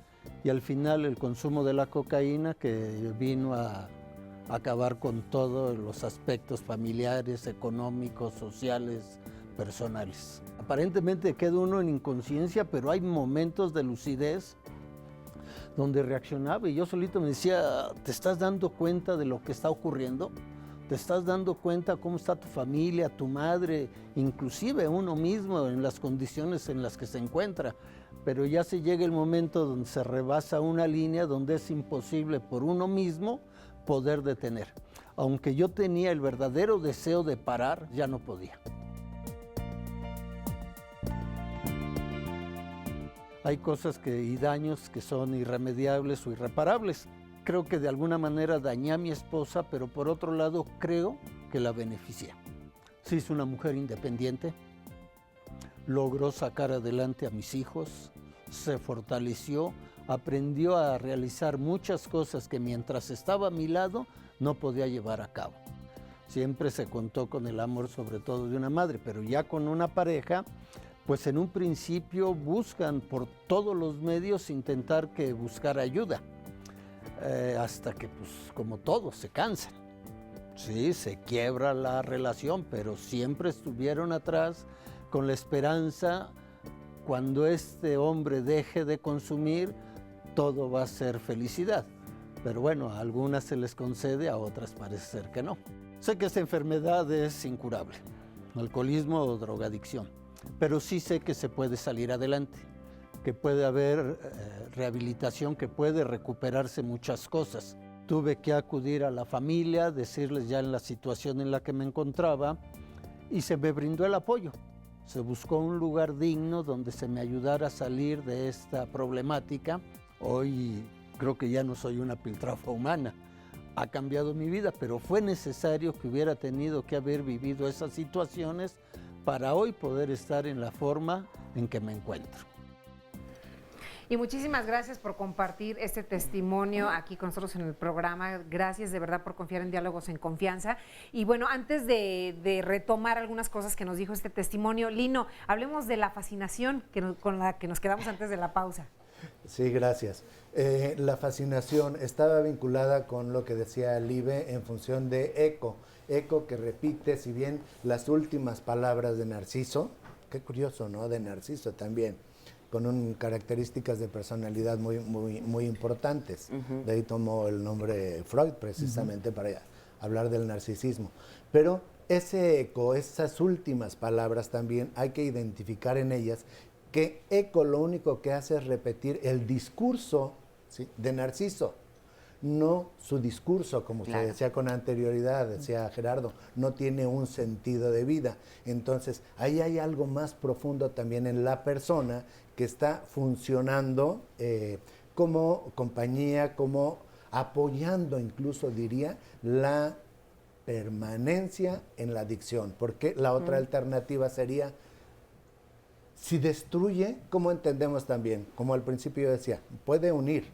y al final el consumo de la cocaína, que vino a acabar con todos los aspectos familiares, económicos, sociales, personales. Aparentemente queda uno en inconsciencia, pero hay momentos de lucidez donde reaccionaba y yo solito me decía, ¿te estás dando cuenta de lo que está ocurriendo? ¿Te estás dando cuenta cómo está tu familia, tu madre, inclusive uno mismo en las condiciones en las que se encuentra? Pero ya se llega el momento donde se rebasa una línea donde es imposible por uno mismo poder detener. Aunque yo tenía el verdadero deseo de parar, ya no podía. Hay cosas y daños que son irremediables o irreparables. Creo que de alguna manera dañé a mi esposa, pero por otro lado creo que la beneficié. Se hizo una mujer independiente, logró sacar adelante a mis hijos, se fortaleció, aprendió a realizar muchas cosas que mientras estaba a mi lado no podía llevar a cabo. Siempre se contó con el amor, sobre todo de una madre, pero ya con una pareja, pues en un principio buscan por todos los medios intentar buscar ayuda, hasta que, pues como todos, se cansan. Sí, se quiebra la relación, pero siempre estuvieron atrás con la esperanza, cuando este hombre deje de consumir, todo va a ser felicidad. Pero bueno, a algunas se les concede, a otras parece ser que no. Sé que esta enfermedad es incurable, alcoholismo o drogadicción, pero sí sé que se puede salir adelante, que puede haber rehabilitación, que puede recuperarse muchas cosas. Tuve que acudir a la familia, decirles ya en la situación en la que me encontraba, y se me brindó el apoyo. Se buscó un lugar digno donde se me ayudara a salir de esta problemática. Hoy creo que ya no soy una piltrafa humana. Ha cambiado mi vida, pero fue necesario que hubiera tenido que haber vivido esas situaciones para hoy poder estar en la forma en que me encuentro. Y muchísimas gracias por compartir este testimonio aquí con nosotros en el programa. Gracias de verdad por confiar en Diálogos en Confianza. Y bueno, antes de retomar algunas cosas que nos dijo este testimonio, Lino, hablemos de la fascinación con la que nos quedamos antes de la pausa. Sí, gracias. La fascinación estaba vinculada con lo que decía Libe en función de eco. Eco que repite, si bien las últimas palabras de Narciso, qué curioso, ¿no? De Narciso también, con características de personalidad muy importantes. De ahí tomó el nombre Freud precisamente para hablar del narcisismo. Pero ese eco, esas últimas palabras también hay que identificar en ellas que eco lo único que hace es repetir el discurso, ¿sí?, de Narciso, no su discurso, como se decía con anterioridad, decía Gerardo, no tiene un sentido de vida. Entonces, ahí hay algo más profundo también en la persona que está funcionando como compañía, como apoyando incluso, diría, la permanencia en la adicción. Porque la otra alternativa sería, si destruye, como entendemos también, como al principio decía, puede unir,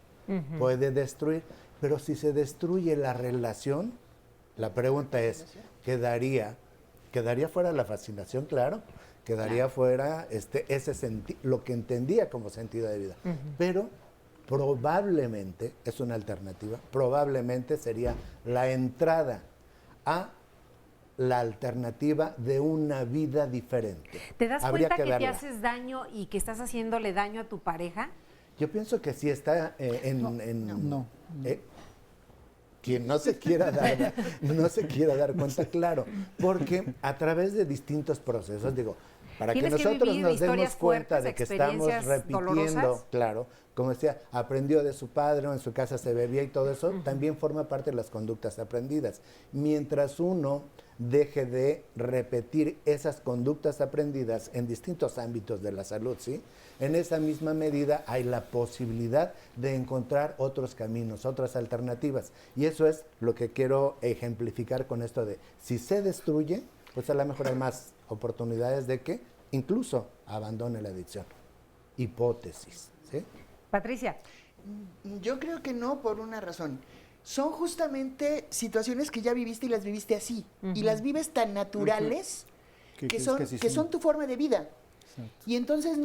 puede destruir, pero si se destruye la relación, la pregunta es, ¿quedaría fuera la fascinación? Claro, quedaría fuera lo que entendía como sentido de vida. Pero probablemente, es una alternativa, probablemente sería la entrada a la alternativa de una vida diferente. ¿Te das cuenta que te haces daño y que estás haciéndole daño a tu pareja? Yo pienso que sí está quien no se quiera dar cuenta, claro, porque a través de distintos procesos, digo, para que nosotros nos demos cuenta de que estamos repitiendo, dolorosas. Claro, como decía, aprendió de su padre, o en su casa se bebía y todo eso, también forma parte de las conductas aprendidas. Mientras uno deje de repetir esas conductas aprendidas en distintos ámbitos de la salud, ¿sí?, en esa misma medida hay la posibilidad de encontrar otros caminos, otras alternativas. Y eso es lo que quiero ejemplificar con esto de, si se destruye, pues a lo mejor hay más oportunidades de que incluso abandone la adicción. Hipótesis, ¿sí? Patricia. Yo creo que no, por una razón. Son justamente situaciones que ya viviste y las viviste así. Y las vives tan naturales que son tu forma de vida. Exacto. Y entonces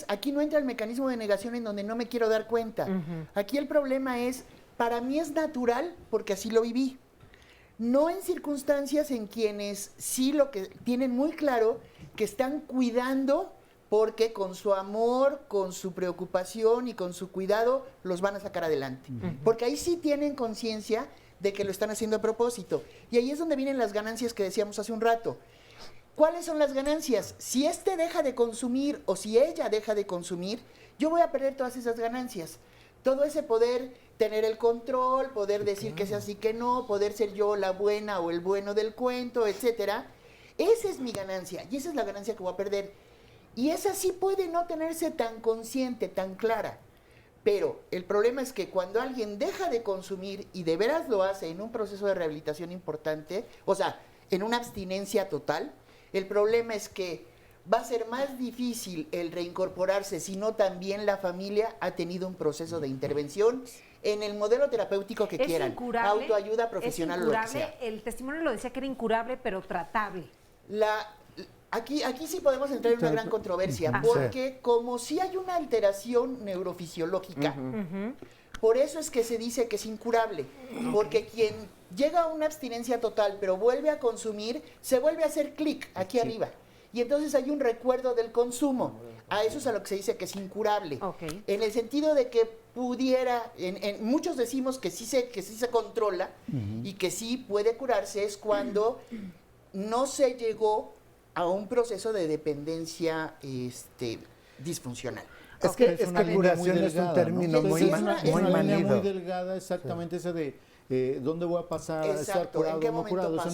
aquí no entra el mecanismo de negación en donde no me quiero dar cuenta. Aquí el problema es, para mí es natural porque así lo viví. No en circunstancias en quienes sí lo que tienen muy claro que están cuidando porque con su amor, con su preocupación y con su cuidado los van a sacar adelante. Porque ahí sí tienen conciencia de que lo están haciendo a propósito. Y ahí es donde vienen las ganancias que decíamos hace un rato. ¿Cuáles son las ganancias? Si deja de consumir o si ella deja de consumir, yo voy a perder todas esas ganancias. Todo ese poder tener el control, poder decir que sea así que no, poder ser yo la buena o el bueno del cuento, etcétera. Esa es mi ganancia y esa es la ganancia que voy a perder. Y esa sí puede no tenerse tan consciente, tan clara. Pero el problema es que cuando alguien deja de consumir y de veras lo hace en un proceso de rehabilitación importante, o sea, en una abstinencia total, el problema es que va a ser más difícil el reincorporarse si no también la familia ha tenido un proceso de intervención en el modelo terapéutico que quieran, incurable, autoayuda profesional o lo que sea. El testimonio lo decía que era incurable, pero tratable. Aquí sí podemos entrar en una gran controversia, porque como si hay una alteración neurofisiológica, por eso es que se dice que es incurable, porque quien llega a una abstinencia total pero vuelve a consumir, se vuelve a hacer clic aquí arriba. Y entonces hay un recuerdo del consumo. A eso es a lo que se dice que es incurable. En el sentido de que pudiera, muchos decimos que sí se controla y que sí puede curarse, es cuando no se llegó a un proceso de dependencia disfuncional. Es que curación es un término muy manido. Muy delgada, exactamente, ese de dónde voy a pasar a estar curado o no curado. O sea,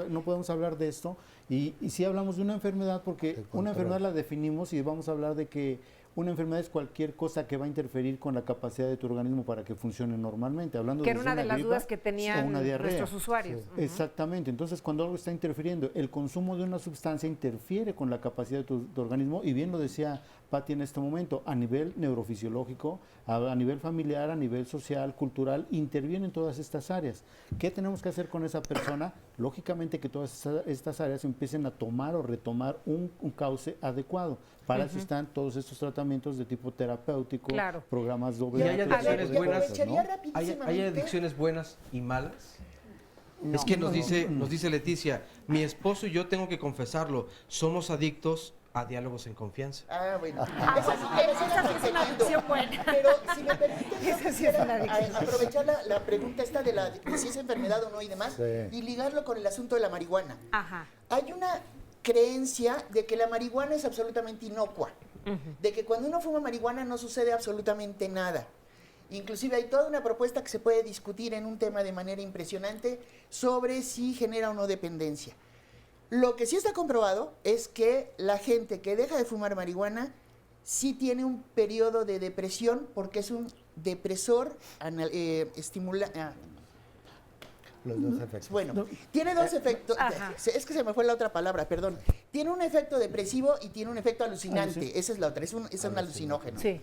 no podemos hablar de esto. Y sí hablamos de una enfermedad, porque una enfermedad la definimos y vamos a hablar de que una enfermedad es cualquier cosa que va a interferir con la capacidad de tu organismo para que funcione normalmente. Hablando que era una de las dudas que tenían nuestros usuarios. Exactamente. Entonces, cuando algo está interfiriendo, el consumo de una sustancia interfiere con la capacidad de tu organismo, y bien lo decía Pati en este momento, a nivel neurofisiológico, a nivel familiar, a nivel social, cultural, intervienen todas estas áreas. ¿Qué tenemos que hacer con esa persona? Lógicamente que todas estas áreas empiecen a tomar o retomar un cauce adecuado. Para eso están todos estos tratamientos de tipo terapéutico, programas doble. ¿Y hay adicciones buenas? ¿No? ¿Hay adicciones buenas y malas? No, es que nos dice Leticia, mi esposo y yo, tengo que confesarlo, somos adictos a diálogos en confianza. Ah, bueno. Esa es una adicción buena. Pero si me permiten aprovechar la pregunta esta de si es enfermedad o no y demás, y ligarlo con el asunto de la marihuana. Hay una creencia de que la marihuana es absolutamente inocua, de que cuando uno fuma marihuana no sucede absolutamente nada. Inclusive hay toda una propuesta que se puede discutir en un tema de manera impresionante sobre si genera o no dependencia. Lo que sí está comprobado es que la gente que deja de fumar marihuana sí tiene un periodo de depresión, porque es un depresor estimulante. Los dos efectos. Bueno, tiene dos efectos. Es que se me fue la otra palabra, perdón. Tiene un efecto depresivo y tiene un efecto alucinante. Esa es la otra, es un alucinógeno. Sí.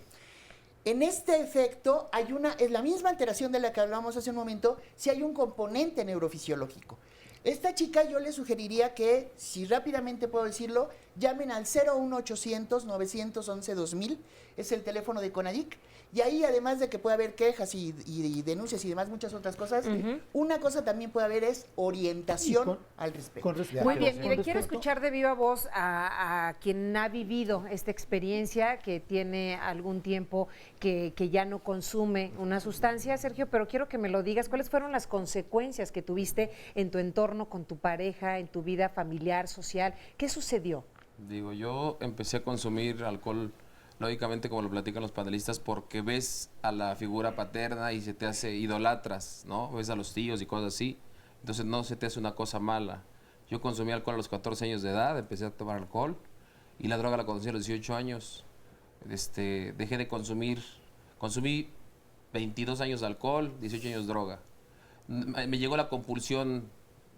En este efecto es la misma alteración de la que hablábamos hace un momento, si hay un componente neurofisiológico. Esta chica yo le sugeriría que, si rápidamente puedo decirlo, llamen al 01800 911 2000, es el teléfono de CONADIC, y ahí, además de que puede haber quejas y denuncias y demás, muchas otras cosas, una cosa también puede haber es orientación al respecto. Muy bien, mire, quiero escuchar de viva voz a quien ha vivido esta experiencia, que tiene algún tiempo que ya no consume una sustancia, Sergio, pero quiero que me lo digas, ¿cuáles fueron las consecuencias que tuviste en tu entorno, con tu pareja, en tu vida familiar, social? ¿Qué sucedió? Digo, yo empecé a consumir alcohol, lógicamente, como lo platican los panelistas, porque ves a la figura paterna y se te hace idolatras, ¿no? Ves a los tíos y cosas así, entonces no se te hace una cosa mala. Yo consumí alcohol a los 14 años de edad, empecé a tomar alcohol, y la droga la conocí a los 18 años. Dejé de consumí 22 años de alcohol, 18 años de droga. Me llegó la compulsión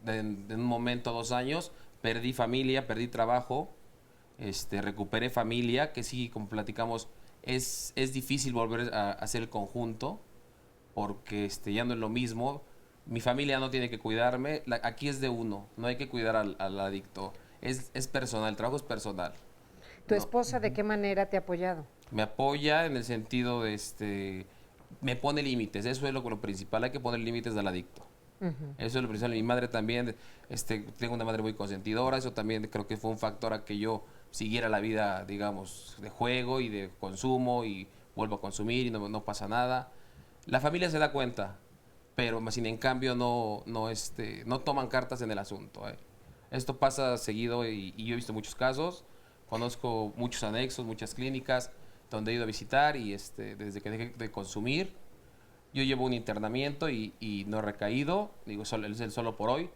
de un momento, 2 años, perdí familia, perdí trabajo, recuperé familia, que sí, como platicamos, es difícil volver a hacer el conjunto, porque ya no es lo mismo. Mi familia no tiene que cuidarme, aquí es de uno, no hay que cuidar al adicto, es personal, el trabajo es personal. ¿Tu esposa de qué manera te ha apoyado? Me apoya en el sentido de, me pone límites, eso es lo principal, hay que poner límites al adicto. Eso es lo principal. Mi madre también, tengo una madre muy consentidora, eso también creo que fue un factor a que yo siguiera la vida, digamos, de juego y de consumo, y vuelvo a consumir y no pasa nada. La familia se da cuenta, pero sin en cambio no toman cartas en el asunto. Esto pasa seguido y yo he visto muchos casos, conozco muchos anexos, muchas clínicas donde he ido a visitar, y desde que dejé de consumir, yo llevo un internamiento y no he recaído, digo, es el solo por hoy,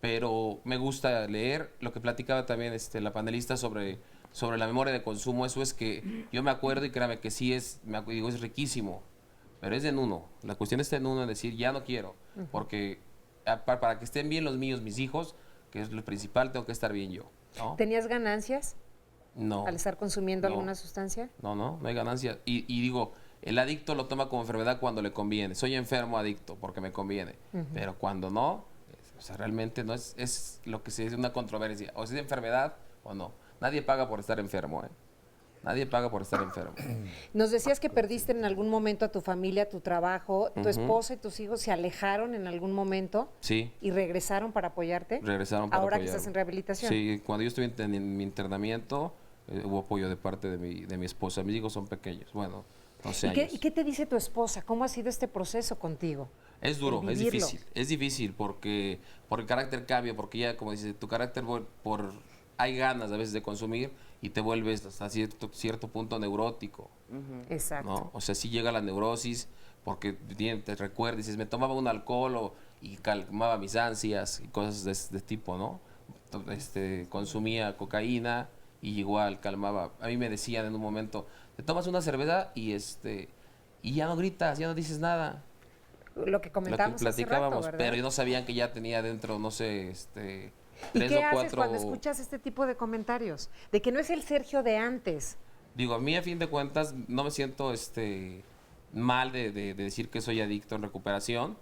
pero me gusta leer. Lo que platicaba también la panelista sobre la memoria de consumo, eso es que yo me acuerdo, y créame que sí es riquísimo, pero es en uno. La cuestión está en uno, en decir, ya no quiero, porque para que estén bien los míos, mis hijos, que es lo principal, tengo que estar bien yo, ¿no? ¿Tenías ganancias? No. al estar consumiendo No. alguna sustancia? No hay ganancia. Y digo, el adicto lo toma como enfermedad cuando le conviene. Soy enfermo adicto porque me conviene. Pero cuando no, o sea, realmente no es lo que se dice una controversia. O si es enfermedad o no. Nadie paga por estar enfermo, ¿eh? Nadie paga por estar enfermo. Nos decías que perdiste en algún momento a tu familia, tu trabajo, tu esposa y tus hijos se alejaron en algún momento. Sí. ¿Y regresaron para apoyarte? Regresaron para Ahora que apoyarme. estás en rehabilitación. Sí, cuando yo estuve en mi internamiento, hubo apoyo de parte de mi esposa. Mis hijos son pequeños, bueno, 12 años. ¿Y qué te dice tu esposa? ¿Cómo ha sido este proceso contigo? Es duro, El es vivirlo. difícil porque el carácter cambia, porque ya, como dices, tu carácter hay ganas a veces de consumir y te vuelves hasta cierto punto neurótico. Exacto. ¿No? O sea, sí llega la neurosis porque te recuerdas, dices, me tomaba un alcohol y calmaba mis ansias y cosas de este tipo, ¿no? Consumía cocaína y igual calmaba. A mí me decían en un momento, te tomas una cerveza y ya no gritas, ya no dices nada. Lo que comentábamos hace rato, ¿verdad? pero ellos no sabían que ya tenía dentro, no sé, ¿Y 3 qué o 4... haces cuando escuchas este tipo de comentarios? De que no es el Sergio de antes. Digo, a mí a fin de cuentas no me siento mal de decir que soy adicto en recuperación,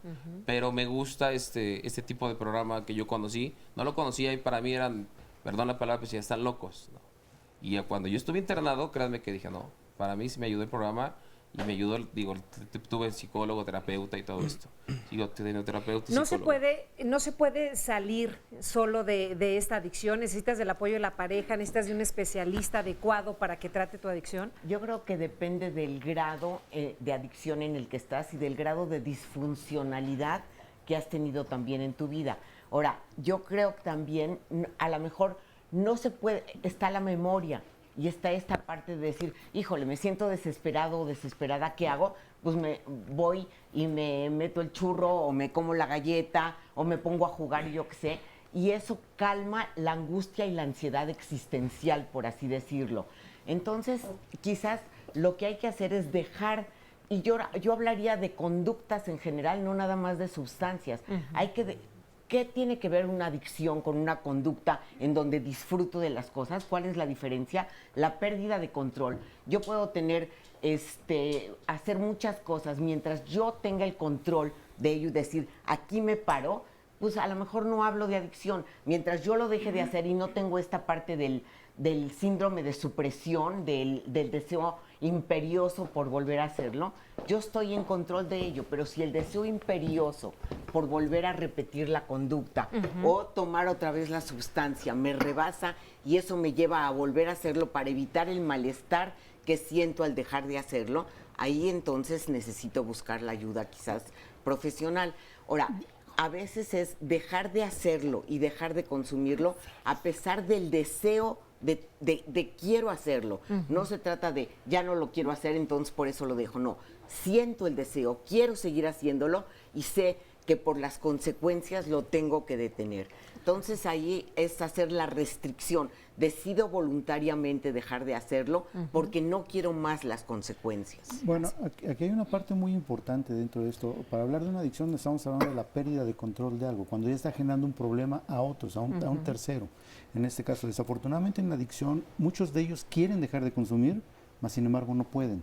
pero me gusta este tipo de programa que yo conocí. No lo conocía y para mí eran, perdón la palabra, pues ya están locos, ¿no? Y cuando yo estuve internado, créanme que dije, no, para mí sí me ayudó el programa y me ayudó, digo, tuve psicólogo, terapeuta y todo esto. Sigo teniendo terapeuta y No psicólogo. no se puede salir solo de esta adicción. Necesitas del apoyo de la pareja, necesitas de un especialista adecuado para que trate tu adicción. Yo creo que depende del grado de adicción en el que estás y del grado de disfuncionalidad que has tenido también en tu vida. Ahora, yo creo que también, a lo mejor, no se puede, está la memoria y está esta parte de decir, híjole, me siento desesperado o desesperada, ¿qué hago? Pues me voy y me meto el churro o me como la galleta o me pongo a jugar y yo qué sé. Y eso calma la angustia y la ansiedad existencial, por así decirlo. Entonces, quizás lo que hay que hacer es dejar, y yo hablaría de conductas en general, no nada más de sustancias. Hay que... ¿Qué tiene que ver una adicción con una conducta en donde disfruto de las cosas? ¿Cuál es la diferencia? La pérdida de control. Yo puedo tener, hacer muchas cosas mientras yo tenga el control de ello y decir, aquí me paro, pues a lo mejor no hablo de adicción. Mientras yo lo deje de hacer y no tengo esta parte del síndrome de supresión, del deseo imperioso por volver a hacerlo, yo estoy en control de ello, pero si el deseo imperioso por volver a repetir la conducta o tomar otra vez la sustancia me rebasa y eso me lleva a volver a hacerlo para evitar el malestar que siento al dejar de hacerlo, ahí entonces necesito buscar la ayuda quizás profesional. Ahora, a veces es dejar de hacerlo y dejar de consumirlo a pesar del deseo de quiero hacerlo. No se trata de ya no lo quiero hacer, entonces por eso lo dejo. No, siento el deseo, quiero seguir haciéndolo y sé que por las consecuencias lo tengo que detener. Entonces ahí es hacer la restricción. Decido voluntariamente dejar de hacerlo porque no quiero más las consecuencias. Bueno, aquí hay una parte muy importante dentro de esto. Para hablar de una adicción estamos hablando de la pérdida de control de algo, cuando ya está generando un problema a otros, a un tercero. En este caso, desafortunadamente en la adicción, muchos de ellos quieren dejar de consumir, mas sin embargo no pueden,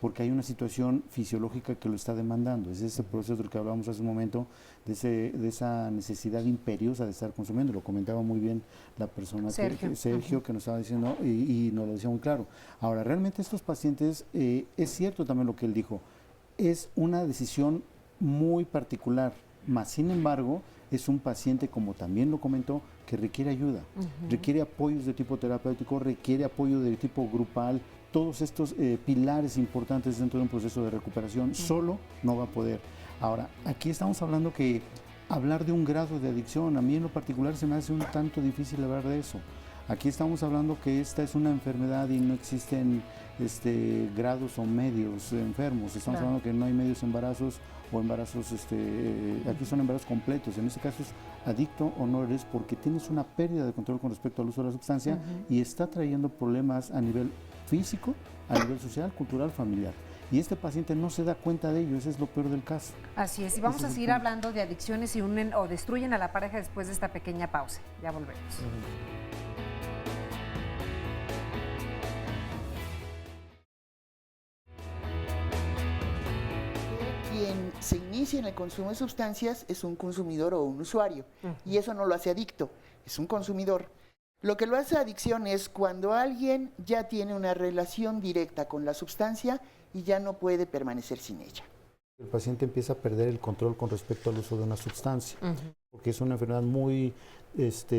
porque hay una situación fisiológica que lo está demandando. Es ese proceso del que hablábamos hace un momento, de esa necesidad imperiosa de estar consumiendo. Lo comentaba muy bien la persona, Sergio, que nos estaba diciendo y nos lo decía muy claro. Ahora, realmente estos pacientes, es cierto también lo que él dijo, es una decisión muy particular, mas sin embargo es un paciente, como también lo comentó, que requiere ayuda, requiere apoyos de tipo terapéutico, requiere apoyo de tipo grupal. Todos estos pilares importantes dentro de un proceso de recuperación, solo no va a poder. Ahora, aquí estamos hablando que hablar de un grado de adicción, a mí en lo particular se me hace un tanto difícil hablar de eso. Aquí estamos hablando que esta es una enfermedad y no existen grados o medios enfermos. Estamos hablando que no hay medios embarazos o embarazos, aquí son embarazos completos. En este caso es adicto o no eres porque tienes una pérdida de control con respecto al uso de la sustancia y está trayendo problemas a nivel físico, a nivel social, cultural, familiar. Y este paciente no se da cuenta de ello, ese es lo peor del caso. Así es, y vamos a seguir hablando de adicciones y unen o destruyen a la pareja después de esta pequeña pausa. Ya volvemos. inicia en el consumo de sustancias es un consumidor o un usuario, y eso no lo hace adicto, es un consumidor. Lo que lo hace adicción es cuando alguien ya tiene una relación directa con la sustancia y ya no puede permanecer sin ella. El paciente empieza a perder el control con respecto al uso de una sustancia, porque es una enfermedad muy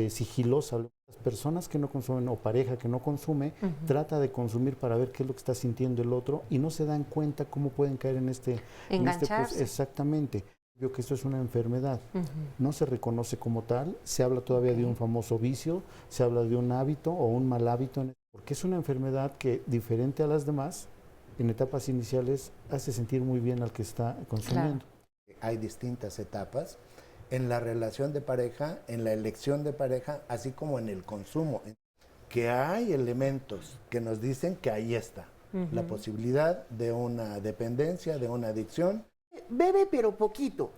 sigilosa. Las personas que no consumen o pareja que no consume, trata de consumir para ver qué es lo que está sintiendo el otro y no se dan cuenta cómo pueden caer en Engancharse. exactamente. Yo que esto es una enfermedad, no se reconoce como tal, se habla todavía de un famoso vicio, se habla de un hábito o un mal hábito, porque es una enfermedad que, diferente a las demás, en etapas iniciales hace sentir muy bien al que está consumiendo. Claro. Hay distintas etapas en la relación de pareja, en la elección de pareja, así como en el consumo, que hay elementos que nos dicen que ahí está la posibilidad de una dependencia, de una adicción. Bebe pero poquito,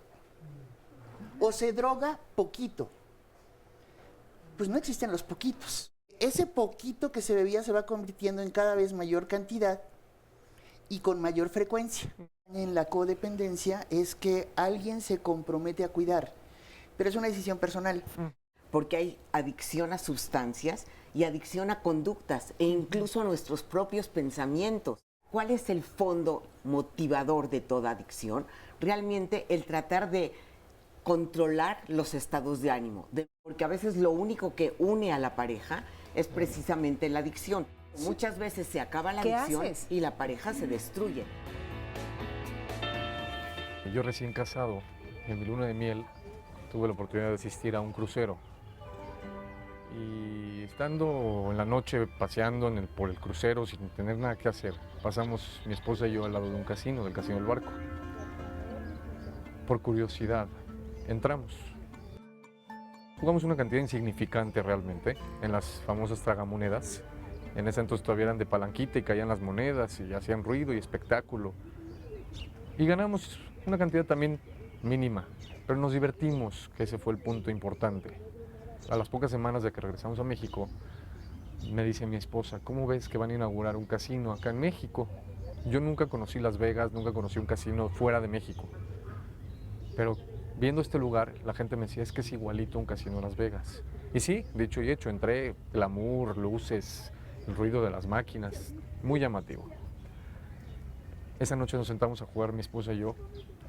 o se droga poquito. Pues no existen los poquitos. Ese poquito que se bebía se va convirtiendo en cada vez mayor cantidad y con mayor frecuencia. En la codependencia es que alguien se compromete a cuidar, pero es una decisión personal. Porque hay adicción a sustancias y adicción a conductas e incluso a nuestros propios pensamientos. ¿Cuál es el fondo motivador de toda adicción? Realmente el tratar de controlar los estados de ánimo, porque a veces lo único que une a la pareja es precisamente la adicción. Muchas veces se acaba la adicción y la pareja se destruye. Yo recién casado, en mi luna de miel, tuve la oportunidad de asistir a un crucero. Y estando en la noche paseando por el crucero sin tener nada que hacer, pasamos mi esposa y yo al lado de un casino, del Casino del Barco. Por curiosidad, entramos. Jugamos una cantidad insignificante realmente en las famosas tragamonedas. En ese entonces todavía eran de palanquita y caían las monedas y hacían ruido y espectáculo. Y ganamos una cantidad también mínima, pero nos divertimos, que ese fue el punto importante. A las pocas semanas de que regresamos a México, me dice mi esposa, ¿cómo ves que van a inaugurar un casino acá en México? Yo nunca conocí Las Vegas, nunca conocí un casino fuera de México. Pero viendo este lugar, la gente me decía, es que es igualito a un casino en Las Vegas. Y sí, dicho y hecho, entré, glamour, luces, el ruido de las máquinas, muy llamativo. Esa noche nos sentamos a jugar mi esposa y yo,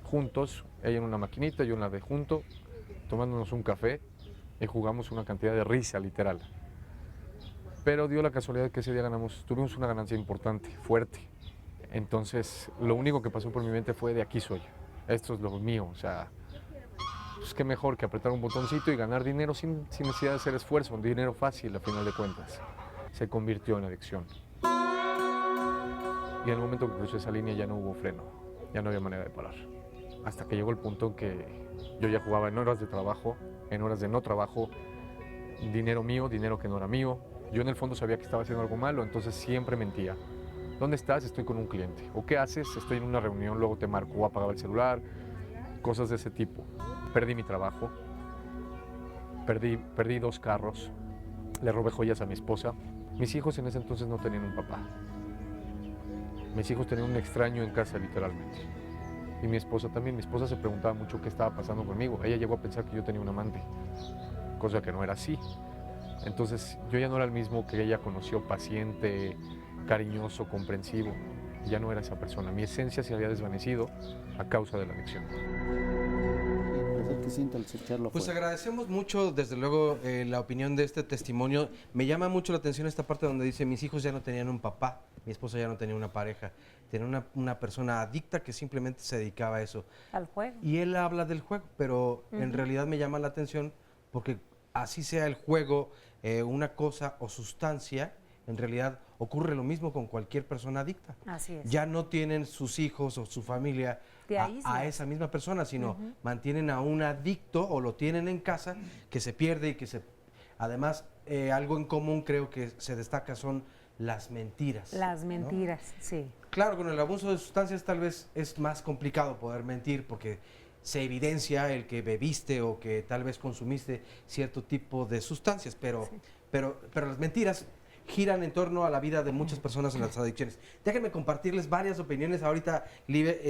juntos, ella en una maquinita, yo en la de junto, tomándonos un café y jugamos una cantidad de risa, literal. Pero dio la casualidad que ese día tuvimos una ganancia importante, fuerte. Entonces, lo único que pasó por mi mente fue, de aquí soy, esto es lo mío, o sea, pues qué mejor que apretar un botoncito y ganar dinero sin necesidad de hacer esfuerzo, un dinero fácil a final de cuentas. Se convirtió en adicción. Y en el momento que crucé esa línea ya no hubo freno, ya no había manera de parar. Hasta que llegó el punto en que yo ya jugaba en horas de trabajo, en horas de no trabajo, dinero mío, dinero que no era mío. Yo en el fondo sabía que estaba haciendo algo malo, entonces siempre mentía. ¿Dónde estás? Estoy con un cliente. ¿O qué haces? Estoy en una reunión, luego te marco, apagaba el celular, cosas de ese tipo. Perdí mi trabajo, perdí 2 carros, le robé joyas a mi esposa. Mis hijos en ese entonces no tenían un papá. Mis hijos tenían un extraño en casa, literalmente. Y mi esposa también. Mi esposa se preguntaba mucho qué estaba pasando conmigo. Ella llegó a pensar que yo tenía un amante, cosa que no era así. Entonces yo ya no era el mismo que ella conoció, paciente, cariñoso, comprensivo. Ya no era esa persona. Mi esencia se había desvanecido a causa de la adicción. Pues agradecemos mucho, desde luego, la opinión de este testimonio. Me llama mucho la atención esta parte donde dice, mis hijos ya no tenían un papá, mi esposa ya no tenía una pareja, tenía una persona adicta que simplemente se dedicaba a eso. Al juego. Y él habla del juego, pero en realidad me llama la atención porque así sea el juego, una cosa o sustancia, en realidad ocurre lo mismo con cualquier persona adicta. Así es. Ya no tienen sus hijos o su familia a esa misma persona, sino mantienen a un adicto o lo tienen en casa que se pierde y que se... Además, algo en común creo que se destaca son las mentiras. Las mentiras, ¿no? Sí. Claro, con el abuso de sustancias tal vez es más complicado poder mentir porque se evidencia el que bebiste o que tal vez consumiste cierto tipo de sustancias, pero las mentiras giran en torno a la vida de muchas personas en las adicciones. Déjenme compartirles varias opiniones. Ahorita Libe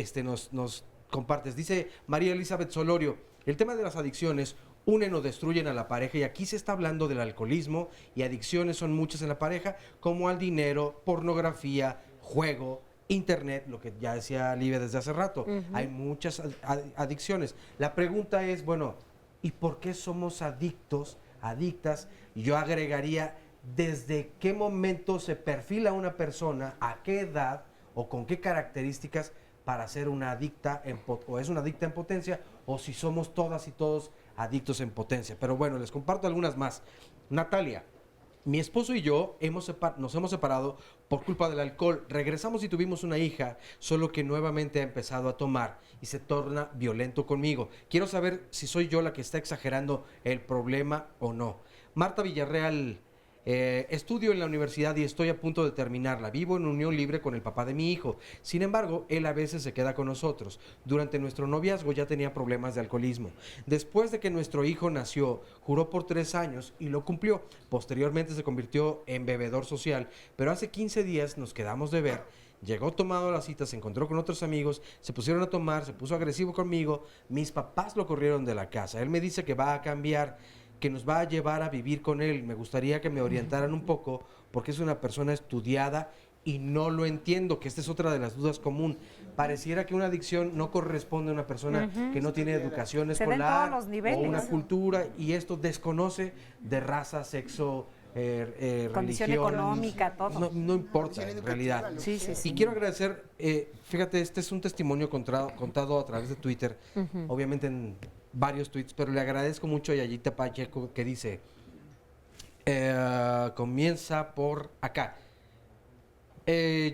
nos compartes. Dice María Elizabeth Solorio, el tema de las adicciones unen o destruyen a la pareja, y aquí se está hablando del alcoholismo, y adicciones son muchas en la pareja, como al dinero, pornografía, juego, internet, lo que ya decía Livia desde hace rato. Hay muchas adicciones. La pregunta es, bueno, ¿y por qué somos adictos, adictas? Y yo agregaría, ¿desde qué momento se perfila una persona, a qué edad o con qué características para ser una adicta o es una adicta en potencia, o si somos todas y todos adictos en potencia? Pero bueno, les comparto algunas más. Natalia, mi esposo y yo nos hemos separado por culpa del alcohol. Regresamos y tuvimos una hija, solo que nuevamente ha empezado a tomar y se torna violento conmigo. Quiero saber si soy yo la que está exagerando el problema o no. Marta Villarreal, estudio en la universidad y estoy a punto de terminarla. Vivo en unión libre con el papá de mi hijo. Sin embargo, él a veces se queda con nosotros. Durante nuestro noviazgo ya tenía problemas de alcoholismo. Después de que nuestro hijo nació, juró por 3 años y lo cumplió. Posteriormente se convirtió en bebedor social, pero hace 15 días nos quedamos de ver. Llegó tomado a la cita, se encontró con otros amigos, se pusieron a tomar, se puso agresivo conmigo. Mis papás lo corrieron de la casa. Él me dice que va a cambiar, que nos va a llevar a vivir con él. Me gustaría que me orientaran un poco, porque es una persona estudiada y no lo entiendo, que esta es otra de las dudas común. Pareciera que una adicción no corresponde a una persona que no tiene educación escolar o una cultura, y esto desconoce de raza, sexo, condición religión, económica, todo. No importa en realidad. Sí, sí, sí. Y quiero agradecer, fíjate, este es un testimonio contado a través de Twitter, obviamente en varios tweets, pero le agradezco mucho a Yayita Pacheco, que dice, comienza por acá.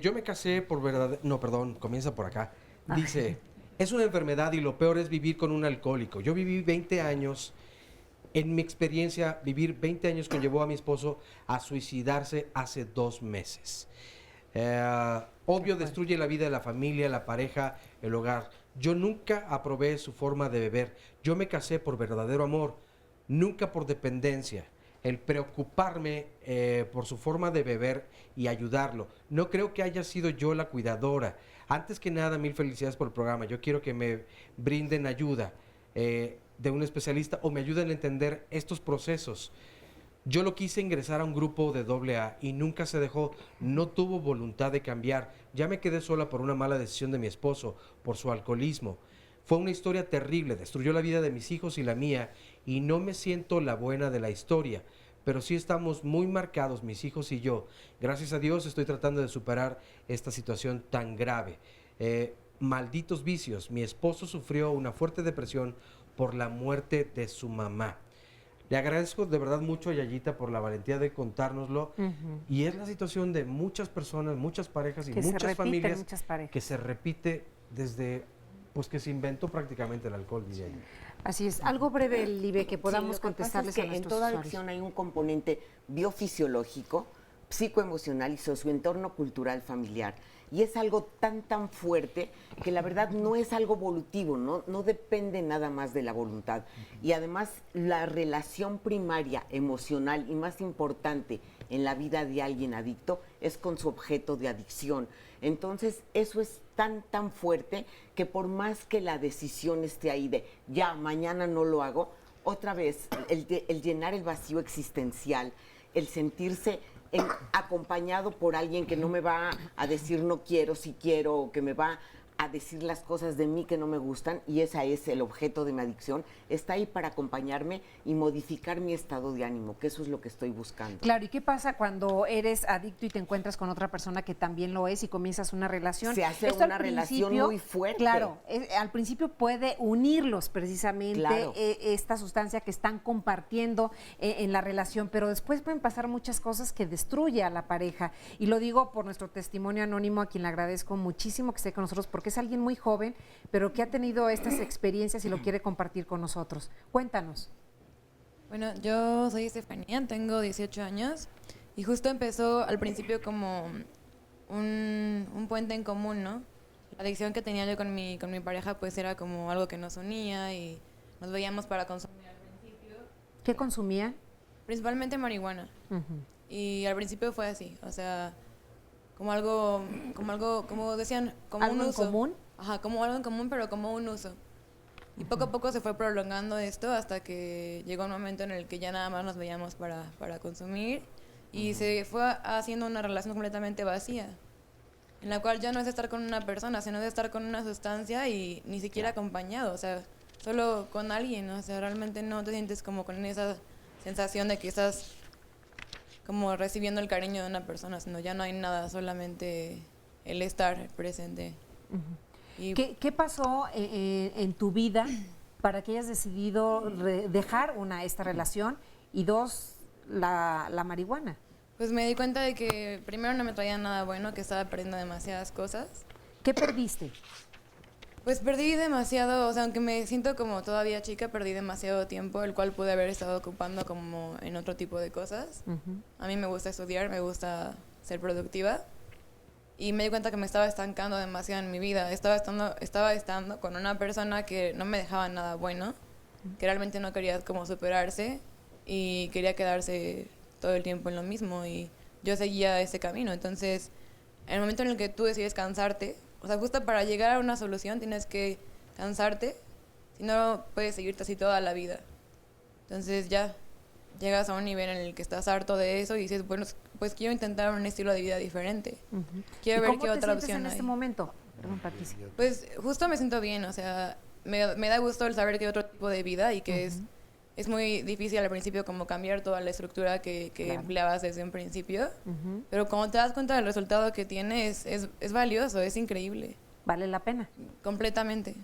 Yo me casé por verdad, no, perdón, comienza por acá. Dice, es una enfermedad y lo peor es vivir con un alcohólico. Yo viví 20 años, en mi experiencia, vivir 20 años conllevó a mi esposo a suicidarse hace 2 meses. Obvio, destruye la vida de la familia, la pareja, el hogar. Yo nunca aprobé su forma de beber. Yo me casé por verdadero amor, nunca por dependencia. El preocuparme por su forma de beber y ayudarlo. No creo que haya sido yo la cuidadora. Antes que nada, 1000 felicidades por el programa. Yo quiero que me brinden ayuda de un especialista o me ayuden a entender estos procesos. Yo lo quise ingresar a un grupo de AA y nunca se dejó, no tuvo voluntad de cambiar. Ya me quedé sola por una mala decisión de mi esposo, por su alcoholismo. Fue una historia terrible, destruyó la vida de mis hijos y la mía, y no me siento la buena de la historia, pero sí estamos muy marcados, mis hijos y yo. Gracias a Dios estoy tratando de superar esta situación tan grave. Malditos vicios, mi esposo sufrió una fuerte depresión por la muerte de su mamá. Le agradezco de verdad mucho a Yayita por la valentía de contárnoslo. Y es la situación de muchas personas, muchas parejas y muchas familias que se repite desde pues que se inventó prácticamente el alcohol, diría yo. Así es. Algo breve, Libe, que podamos contestarles a nuestros en toda usuarios. adicción hay un componente biofisiológico, psicoemocional y socioentorno cultural familiar. Y es algo tan fuerte que la verdad no es algo volutivo, no depende nada más de la voluntad. Y además la relación primaria, emocional y más importante en la vida de alguien adicto es con su objeto de adicción. Entonces eso es tan fuerte que por más que la decisión esté ahí de ya, mañana no lo hago, otra vez el llenar el vacío existencial, el sentirse acompañado por alguien que no me va a decir no quiero, sí quiero, o que me va a decir las cosas de mí que no me gustan, y ese es el objeto de mi adicción, está ahí para acompañarme y modificar mi estado de ánimo, que eso es lo que estoy buscando. Claro, ¿y qué pasa cuando eres adicto y te encuentras con otra persona que también lo es y comienzas una relación? Se hace una relación muy fuerte. Claro, al principio puede unirlos precisamente, claro, esta sustancia que están compartiendo en la relación, pero después pueden pasar muchas cosas que destruye a la pareja. Y lo digo por nuestro testimonio anónimo, a quien le agradezco muchísimo que esté con nosotros, porque es alguien muy joven, pero que ha tenido estas experiencias y lo quiere compartir con nosotros. Cuéntanos. Bueno, yo soy Estefanía, tengo 18 años y justo empezó al principio como un puente en común, ¿no? La adicción que tenía yo con mi pareja pues era como algo que nos unía y nos veíamos para consumir al principio. ¿Qué consumía? Principalmente marihuana. Y al principio fue así, o sea, como algo, como decían, como ¿algo un uso. en común? Ajá, como algo en común, pero como un uso. Y poco a poco se fue prolongando esto hasta que llegó un momento en el que ya nada más nos veíamos para consumir y se fue haciendo una relación completamente vacía, en la cual ya no es estar con una persona, sino es estar con una sustancia y ni siquiera acompañado, o sea, solo con alguien, o sea, realmente no te sientes como con esa sensación de que estás como recibiendo el cariño de una persona, sino ya no hay nada, solamente el estar presente. Y ¿Qué pasó en tu vida para que hayas decidido dejar esta relación y dos, la marihuana? pues me di cuenta de que primero no me traía nada bueno, que estaba perdiendo demasiadas cosas. ¿Qué perdiste? Pues perdí demasiado, o sea, aunque me siento como todavía chica, perdí demasiado tiempo, el cual pude haber estado ocupando como en otro tipo de cosas. A mí me gusta estudiar, me gusta ser productiva. Y me di cuenta que me estaba estancando demasiado en mi vida. Estaba estando con una persona que no me dejaba nada bueno, que realmente no quería como superarse y quería quedarse todo el tiempo en lo mismo. Y yo seguía ese camino. Entonces, en el momento en el que tú decides cansarte, o sea, justo para llegar a una solución tienes que cansarte, si no puedes seguirte así toda la vida. Entonces ya llegas a un nivel en el que estás harto de eso y dices, bueno, pues quiero intentar un estilo de vida diferente. Quiero ver qué otra opción en hay. este momento? Perdón, Patricia. Pues justo me siento bien, o sea, me da gusto el saber que hay otro tipo de vida y que es muy difícil al principio como cambiar toda la estructura que empleabas desde un principio, pero cuando te das cuenta del resultado que tiene es valioso, es increíble. Vale la pena. Completamente.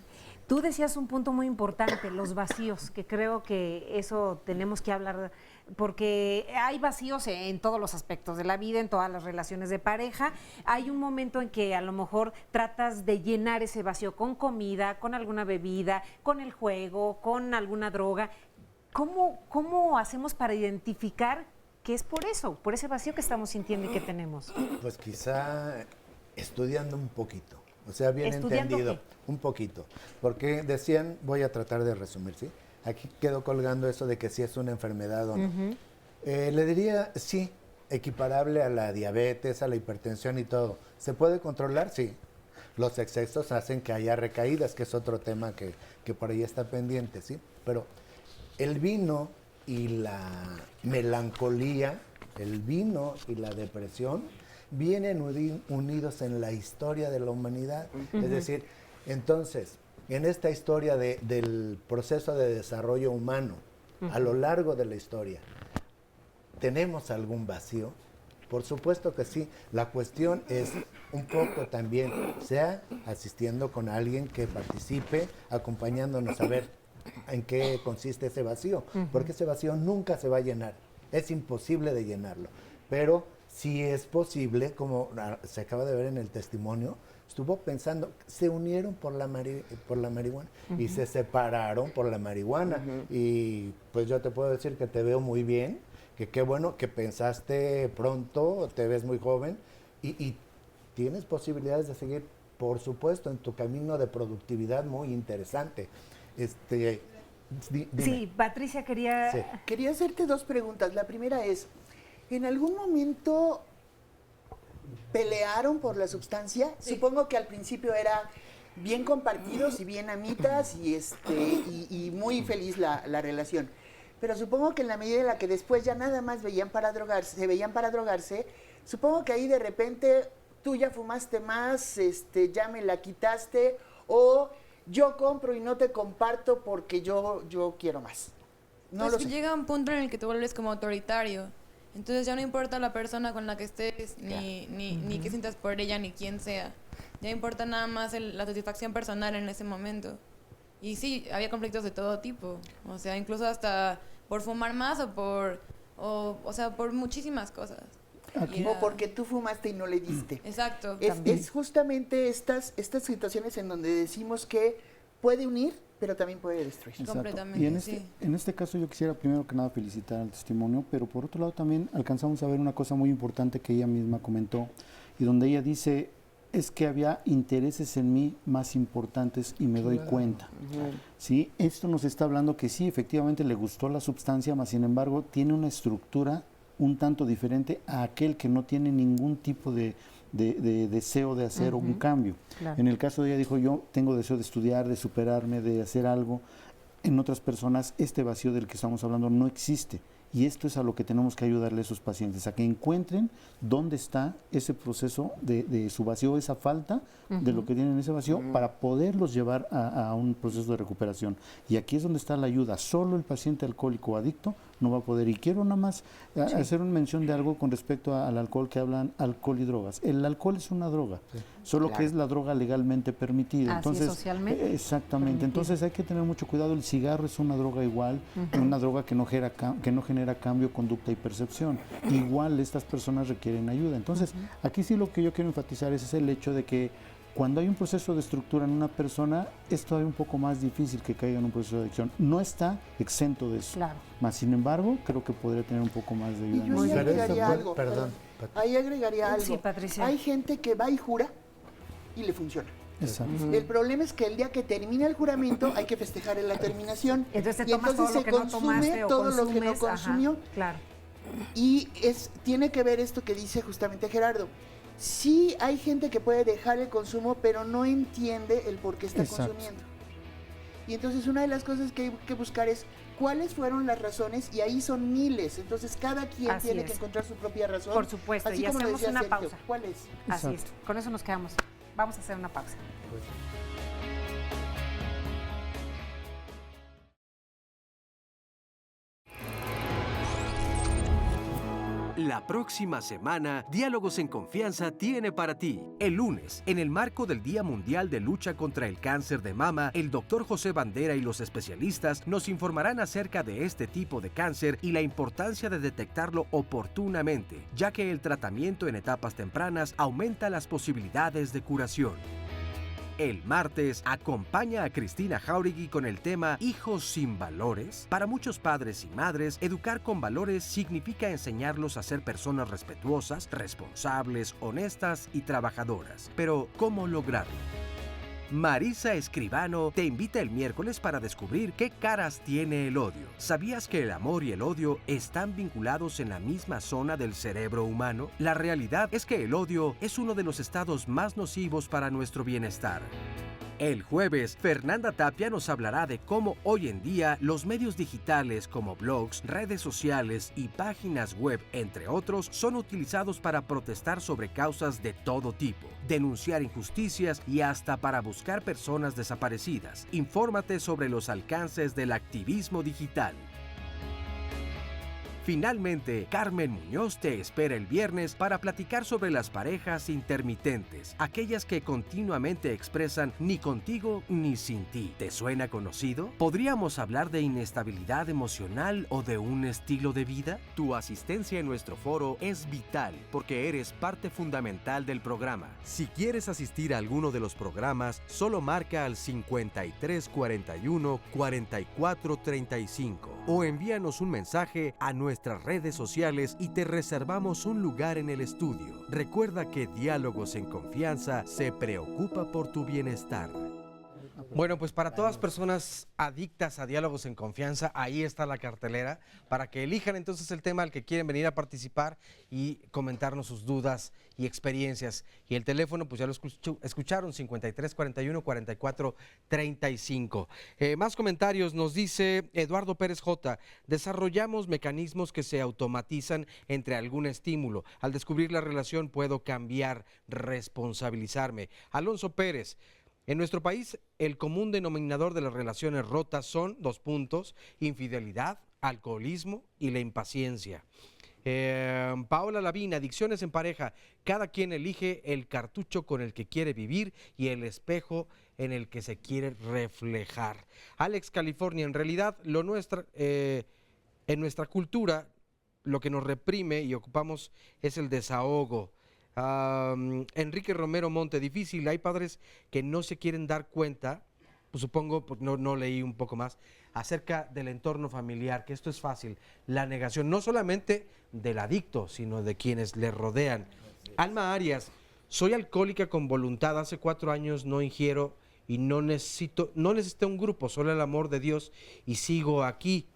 Tú decías un punto muy importante, los vacíos, que creo que eso tenemos que hablar, porque hay vacíos en todos los aspectos de la vida, en todas las relaciones de pareja. Hay un momento en que a lo mejor tratas de llenar ese vacío con comida, con alguna bebida, con el juego, con alguna droga. ¿Cómo hacemos para identificar que es por eso, por ese vacío que estamos sintiendo y que tenemos? Pues quizá estudiando un poquito, o sea, bien entendido, un poquito. Porque decían, voy a tratar de resumir, ¿sí? Aquí quedó colgando eso de que si es una enfermedad o no. Le diría, sí, equiparable a la diabetes, a la hipertensión y todo. ¿Se puede controlar? Sí. Los excesos hacen que haya recaídas, que es otro tema que por ahí está pendiente, ¿sí? Pero el vino y la melancolía, el vino y la depresión vienen unidos en la historia de la humanidad. Es decir, entonces, en esta historia del proceso de desarrollo humano, a lo largo de la historia, ¿tenemos algún vacío? Por supuesto que sí. La cuestión es un poco también, sea asistiendo con alguien que participe, acompañándonos a ver en qué consiste ese vacío, porque ese vacío nunca se va a llenar, es imposible de llenarlo, pero sí es posible, como se acaba de ver en el testimonio, estuvo pensando, se unieron por la marihuana y se separaron por la marihuana, y pues yo te puedo decir que te veo muy bien, que qué bueno que pensaste pronto, te ves muy joven y tienes posibilidades de seguir, por supuesto, en tu camino de productividad muy interesante. Sí, Patricia quería... Sí. Quería hacerte dos preguntas. La primera es, ¿en algún momento pelearon por la sustancia? Sí. Supongo que al principio era bien compartidos y bien amitas y muy feliz la relación. Pero supongo que en la medida en la que después ya nada más se veían para drogarse, supongo que ahí de repente tú ya fumaste más, ya me la quitaste, o yo compro y no te comparto porque yo quiero más. No pues lo sé. Llega un punto en el que te vuelves como autoritario. Entonces ya no importa la persona con la que estés, ni qué sientas por ella, ni quién sea. Ya importa nada más la satisfacción personal en ese momento. Y sí, había conflictos de todo tipo. O sea, incluso hasta por fumar más o sea, por muchísimas cosas. O porque tú fumaste y no le diste. Exacto. Es justamente estas situaciones en donde decimos que puede unir, pero también puede destruir. Exacto. Completamente, y en este caso yo quisiera primero que nada felicitar al testimonio, pero por otro lado también alcanzamos a ver una cosa muy importante que ella misma comentó, y donde ella dice, es que había intereses en mí más importantes y me doy cuenta. ¿Sí? Esto nos está hablando que sí, efectivamente le gustó la sustancia, mas sin embargo tiene una estructura un tanto diferente a aquel que no tiene ningún tipo de de deseo de hacer un cambio. Claro. En el caso de ella dijo, yo tengo deseo de estudiar, de superarme, de hacer algo. En otras personas este vacío del que estamos hablando no existe. Y esto es a lo que tenemos que ayudarle a esos pacientes, a que encuentren dónde está ese proceso de su vacío, esa falta de lo que tienen ese vacío, para poderlos llevar a un proceso de recuperación. Y aquí es donde está la ayuda. Solo el paciente alcohólico o adicto no va a poder. Y quiero nada más hacer una mención de algo con respecto al alcohol, que hablan alcohol y drogas. El alcohol es una droga, solo que es la droga legalmente permitida. Entonces, socialmente. Exactamente. Entonces hay que tener mucho cuidado. El cigarro es una droga igual, una droga que no genera cambio, conducta y percepción. Igual estas personas requieren ayuda. Entonces, aquí sí lo que yo quiero enfatizar es el hecho de que cuando hay un proceso de estructura en una persona, es todavía un poco más difícil que caiga en un proceso de adicción. No está exento de eso. Claro. Más sin embargo, creo que podría tener un poco más de ayuda. Y yo ahí agregaría algo. Perdón. Ahí agregaría algo. Sí, Patricia. Hay gente que va y jura y le funciona. Exacto. El problema es que el día que termina el juramento hay que festejar en la terminación. Entonces te y tomas entonces todo lo que no consume tomaste o todo lo que no consumes, ajá, consumió. claro. Y tiene que ver esto que dice justamente Gerardo. Sí hay gente que puede dejar el consumo, pero no entiende el por qué está consumiendo. Y entonces una de las cosas que hay que buscar es cuáles fueron las razones, y ahí son miles. Entonces cada quien Así tiene es. que encontrar su propia razón. Por supuesto, Así y como lo hacemos decía una Sergio, pausa. ¿cuál es? Así es, Exacto. con eso nos quedamos. Vamos a hacer una pausa. La próxima semana, Diálogos en Confianza tiene para ti. El lunes, en el marco del Día Mundial de Lucha contra el Cáncer de Mama, el Dr. José Bandera y los especialistas nos informarán acerca de este tipo de cáncer y la importancia de detectarlo oportunamente, ya que el tratamiento en etapas tempranas aumenta las posibilidades de curación. El martes, acompaña a Cristina Jauregui con el tema Hijos sin valores. Para muchos padres y madres, educar con valores significa enseñarlos a ser personas respetuosas, responsables, honestas y trabajadoras. Pero, ¿cómo lograrlo? Marisa Escribano te invita el miércoles para descubrir qué caras tiene el odio. ¿Sabías que el amor y el odio están vinculados en la misma zona del cerebro humano? La realidad es que el odio es uno de los estados más nocivos para nuestro bienestar. El jueves, Fernanda Tapia nos hablará de cómo hoy en día los medios digitales como blogs, redes sociales y páginas web, entre otros, son utilizados para protestar sobre causas de todo tipo, denunciar injusticias y hasta para buscar personas desaparecidas. Infórmate sobre los alcances del activismo digital. Finalmente, Carmen Muñoz te espera el viernes para platicar sobre las parejas intermitentes, aquellas que continuamente expresan ni contigo ni sin ti. ¿Te suena conocido? ¿Podríamos hablar de inestabilidad emocional o de un estilo de vida? Tu asistencia en nuestro foro es vital porque eres parte fundamental del programa. Si quieres asistir a alguno de los programas, solo marca al 5341 4435 o envíanos un mensaje a nuestras redes sociales y te reservamos un lugar en el estudio. Recuerda que Diálogos en Confianza se preocupa por tu bienestar. Bueno, pues para todas personas adictas a Diálogos en Confianza, ahí está la cartelera para que elijan entonces el tema al que quieren venir a participar y comentarnos sus dudas y experiencias. Y el teléfono, pues ya lo escucharon, 5341-4435. Más comentarios, nos dice Eduardo Pérez J. Desarrollamos mecanismos que se automatizan entre algún estímulo. Al descubrir la relación puedo cambiar, responsabilizarme. Alonso Pérez. En nuestro país, el común denominador de las relaciones rotas son 2 puntos: infidelidad, alcoholismo y la impaciencia. Paola Lavín, adicciones en pareja. Cada quien elige el cartucho con el que quiere vivir y el espejo en el que se quiere reflejar. Alex California, en realidad, en nuestra cultura, lo que nos reprime y ocupamos es el desahogo. Enrique Romero Monte, difícil, hay padres que no se quieren dar cuenta, pues supongo, porque no leí un poco más, acerca del entorno familiar, que esto es fácil, la negación, no solamente del adicto, sino de quienes le rodean. Alma Arias, soy alcohólica con voluntad, hace 4 años no ingiero y no necesito un grupo, solo el amor de Dios y sigo aquí.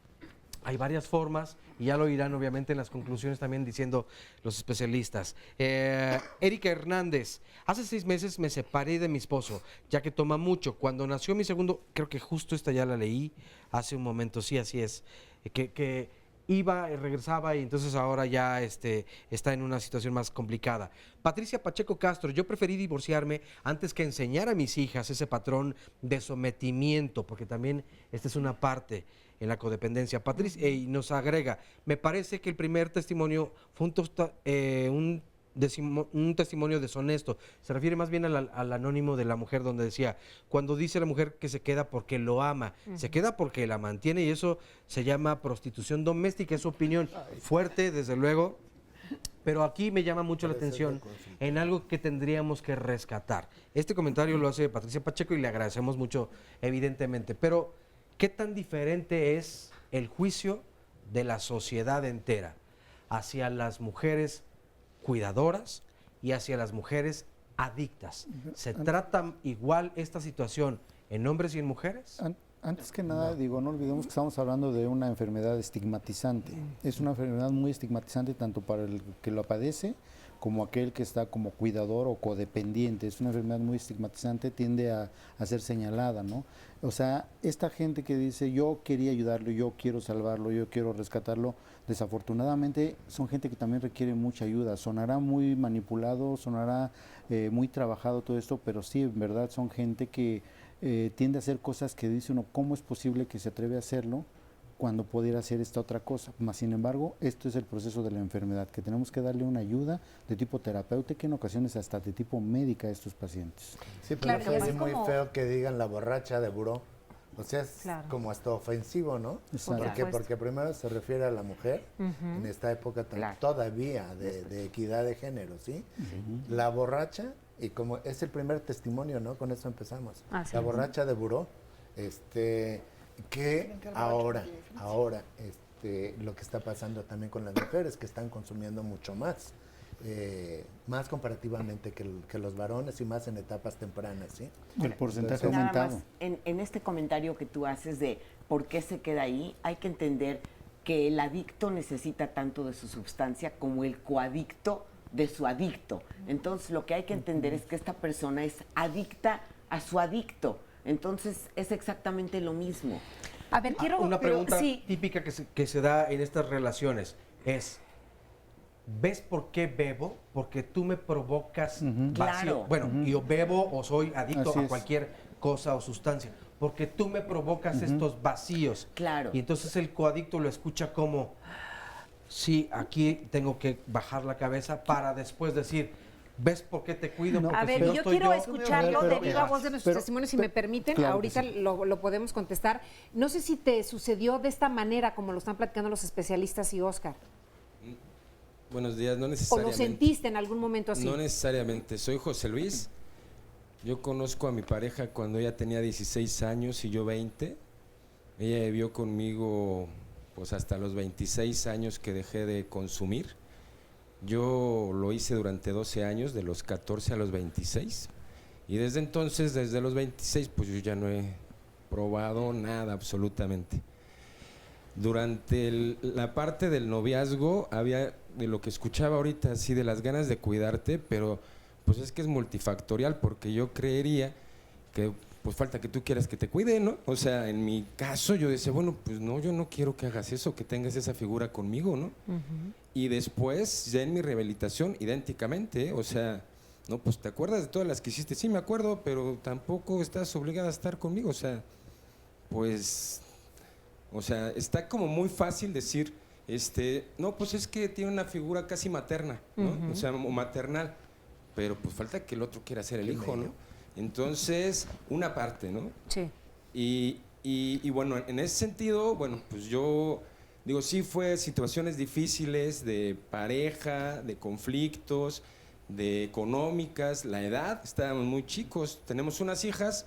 Hay varias formas y ya lo irán obviamente en las conclusiones también diciendo los especialistas. Erika Hernández, hace 6 meses me separé de mi esposo, ya que toma mucho. Cuando nació mi segundo, creo que justo esta ya la leí hace un momento, sí, así es, que iba y regresaba y entonces ahora ya está en una situación más complicada. Patricia Pacheco Castro, yo preferí divorciarme antes que enseñar a mis hijas ese patrón de sometimiento, porque también esta es una parte en la codependencia. Patricia, y nos agrega, me parece que el primer testimonio fue un testimonio deshonesto. Se refiere más bien al anónimo de la mujer, donde decía, cuando dice la mujer que se queda porque lo ama, se queda porque la mantiene, y eso se llama prostitución doméstica. Es su opinión fuerte, desde luego, pero aquí me llama mucho la atención en algo que tendríamos que rescatar. Este comentario lo hace Patricia Pacheco y le agradecemos mucho, evidentemente, pero ¿qué tan diferente es el juicio de la sociedad entera hacia las mujeres cuidadoras y hacia las mujeres adictas? ¿Se trata igual esta situación en hombres y en mujeres? Antes que nada, no olvidemos que estamos hablando de una enfermedad estigmatizante. Es una enfermedad muy estigmatizante tanto para el que lo padece como aquel que está como cuidador o codependiente. Es una enfermedad muy estigmatizante, tiende a ser señalada, ¿no? O sea, esta gente que dice, yo quería ayudarlo, yo quiero salvarlo, yo quiero rescatarlo, desafortunadamente son gente que también requiere mucha ayuda. Sonará muy manipulado, sonará muy trabajado todo esto, pero sí, en verdad son gente que tiende a hacer cosas que dice uno, ¿cómo es posible que se atreve a hacerlo cuando pudiera hacer esta otra cosa? Más sin embargo, esto es el proceso de la enfermedad, que tenemos que darle una ayuda de tipo terapéutica, en ocasiones hasta de tipo médica a estos pacientes. Sí, pero es muy feo que digan la borracha de buró. O sea, es como hasta ofensivo, ¿no? Porque primero se refiere a la mujer, en esta época todavía de equidad de género, ¿sí? La borracha, y como es el primer testimonio, ¿no? Con eso empezamos. La borracha de buró, que ahora lo que está pasando también con las mujeres, que están consumiendo mucho más, más comparativamente que los varones y más en etapas tempranas, ¿sí? El porcentaje aumentado. En este comentario que tú haces de por qué se queda ahí, hay que entender que el adicto necesita tanto de su sustancia como el coadicto de su adicto. Entonces, lo que hay que entender es que esta persona es adicta a su adicto. Entonces, es exactamente lo mismo. A ver, quiero... Una pregunta típica que se da en estas relaciones es, ¿ves por qué bebo? Porque tú me provocas vacío. Claro. Bueno, yo bebo o soy adicto a cualquier cosa o sustancia, porque tú me provocas estos vacíos. Claro. Y entonces el coadicto lo escucha como, sí, aquí tengo que bajar la cabeza para después decir, ¿ves por qué te cuido? No, a ver, yo quiero escucharlo de viva voz de nuestros testimonios, si me permiten. Claro, ahorita sí. lo podemos contestar. No sé si te sucedió de esta manera, como lo están platicando los especialistas y Oscar. Buenos días, no necesariamente. ¿O lo sentiste en algún momento así? No necesariamente. Soy José Luis. Yo conozco a mi pareja cuando ella tenía 16 años y yo 20. Ella vivió conmigo pues hasta los 26 años que dejé de consumir. Yo lo hice durante 12 años, de los 14 a los 26. Y desde entonces, desde los 26, pues yo ya no he probado nada absolutamente. Durante la parte del noviazgo había, de lo que escuchaba ahorita, así de las ganas de cuidarte, pero pues es que es multifactorial, porque yo creería que pues falta que tú quieras que te cuide, ¿no? O sea, en mi caso yo decía, bueno, pues no, yo no quiero que hagas eso, que tengas esa figura conmigo, ¿no? Y después, ya en mi rehabilitación, idénticamente, o sea, no, pues ¿te acuerdas de todas las que hiciste? Sí, me acuerdo, pero tampoco estás obligada a estar conmigo, o sea, pues, o sea, está como muy fácil decir, no, pues es que tiene una figura casi materna, ¿no? O sea, o maternal, pero pues falta que el otro quiera ser el hijo, ¿no? Entonces, una parte, ¿no? Sí. Y bueno, en ese sentido, bueno, pues yo digo, sí fue situaciones difíciles de pareja, de conflictos, de económicas, la edad, estábamos muy chicos, tenemos unas hijas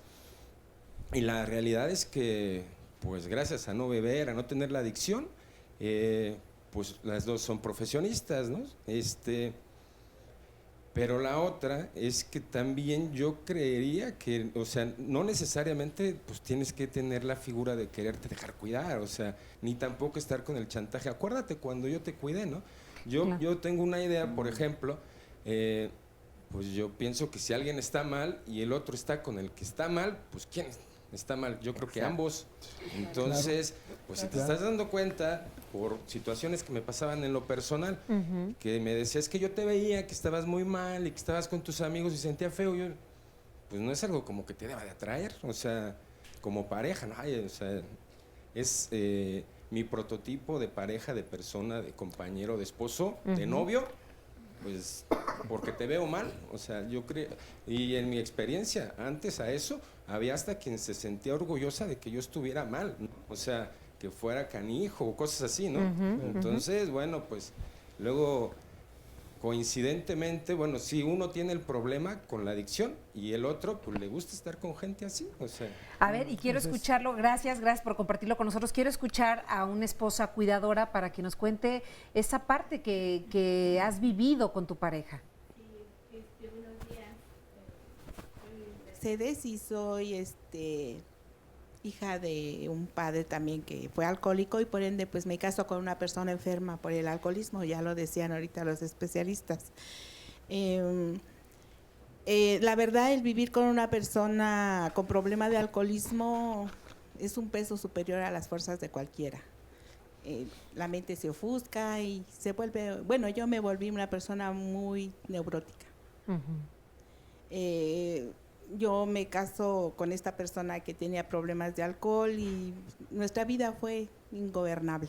y la realidad es que, pues gracias a no beber, a no tener la adicción, pues las dos son profesionistas, ¿no? Pero la otra es que también yo creería que, o sea, no necesariamente pues tienes que tener la figura de quererte dejar cuidar, o sea, ni tampoco estar con el chantaje. Acuérdate cuando yo te cuidé, ¿no? Yo tengo una idea, por ejemplo, pues yo pienso que si alguien está mal y el otro está con el que está mal, pues ¿quién está mal? Yo creo que ambos. Entonces, pues si te estás dando cuenta por situaciones que me pasaban en lo personal, que me decías que yo te veía, que estabas muy mal y que estabas con tus amigos y sentía feo, yo, pues no es algo como que te deba de atraer, o sea, como pareja, ¿no? Ay, o sea, es mi prototipo de pareja, de persona, de compañero, de esposo, de novio, pues porque te veo mal, o sea, yo creo, y en mi experiencia, antes a eso, había hasta quien se sentía orgullosa de que yo estuviera mal, ¿no? O sea, que fuera canijo o cosas así, ¿no? Entonces, bueno, pues luego, coincidentemente, bueno, sí, uno tiene el problema con la adicción y el otro, pues le gusta estar con gente así, o sea. A ver, y quiero escucharlo, gracias por compartirlo con nosotros. Quiero escuchar a una esposa cuidadora para que nos cuente esa parte que has vivido con tu pareja. Buenos días. Mercedes, y soy hija de un padre también que fue alcohólico y por ende pues me caso con una persona enferma por el alcoholismo, ya lo decían ahorita los especialistas. La verdad, el vivir con una persona con problema de alcoholismo es un peso superior a las fuerzas de cualquiera. La mente se ofusca y se vuelve, bueno, yo me volví una persona muy neurótica. Yo me caso con esta persona que tenía problemas de alcohol y nuestra vida fue ingobernable.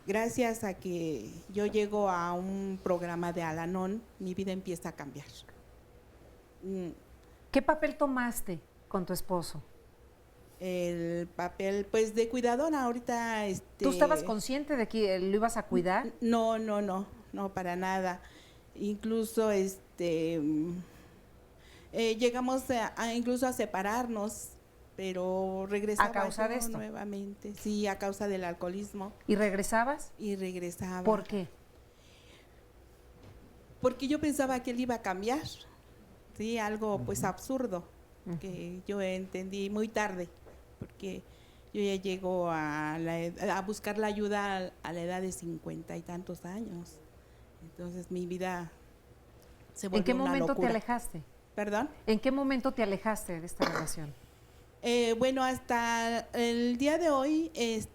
Gracias a que yo llego a un programa de Al-Anon, mi vida empieza a cambiar. ¿Qué papel tomaste con tu esposo? El papel, pues, de cuidadora. Ahorita, ¿Tú estabas consciente de que lo ibas a cuidar? No, para nada. Incluso, llegamos incluso a separarnos, pero regresaba. ¿A causa de esto? Nuevamente, sí, a causa del alcoholismo. ¿Y regresabas? Y regresaba. ¿Por qué? Porque yo pensaba que él iba a cambiar, sí, algo pues absurdo, que yo entendí muy tarde, porque yo ya llego a buscar la ayuda a la edad de 50 y tantos años. Entonces mi vida se volvió una locura. ¿En qué momento te alejaste? ¿Perdón? ¿En qué momento te alejaste de esta relación? Bueno, hasta el día de hoy,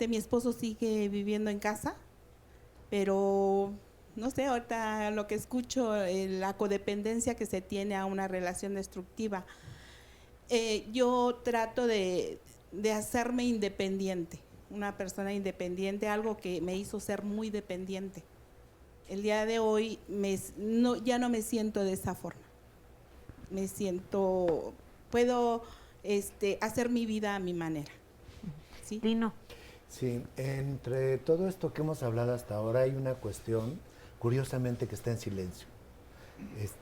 mi esposo sigue viviendo en casa, pero no sé, ahorita lo que escucho, la codependencia que se tiene a una relación destructiva. Yo trato de hacerme independiente, una persona independiente, algo que me hizo ser muy dependiente. El día de hoy ya no me siento de esa forma. Me siento, puedo hacer mi vida a mi manera. ¿Sí? Lino. Sí, entre todo esto que hemos hablado hasta ahora hay una cuestión, curiosamente, que está en silencio.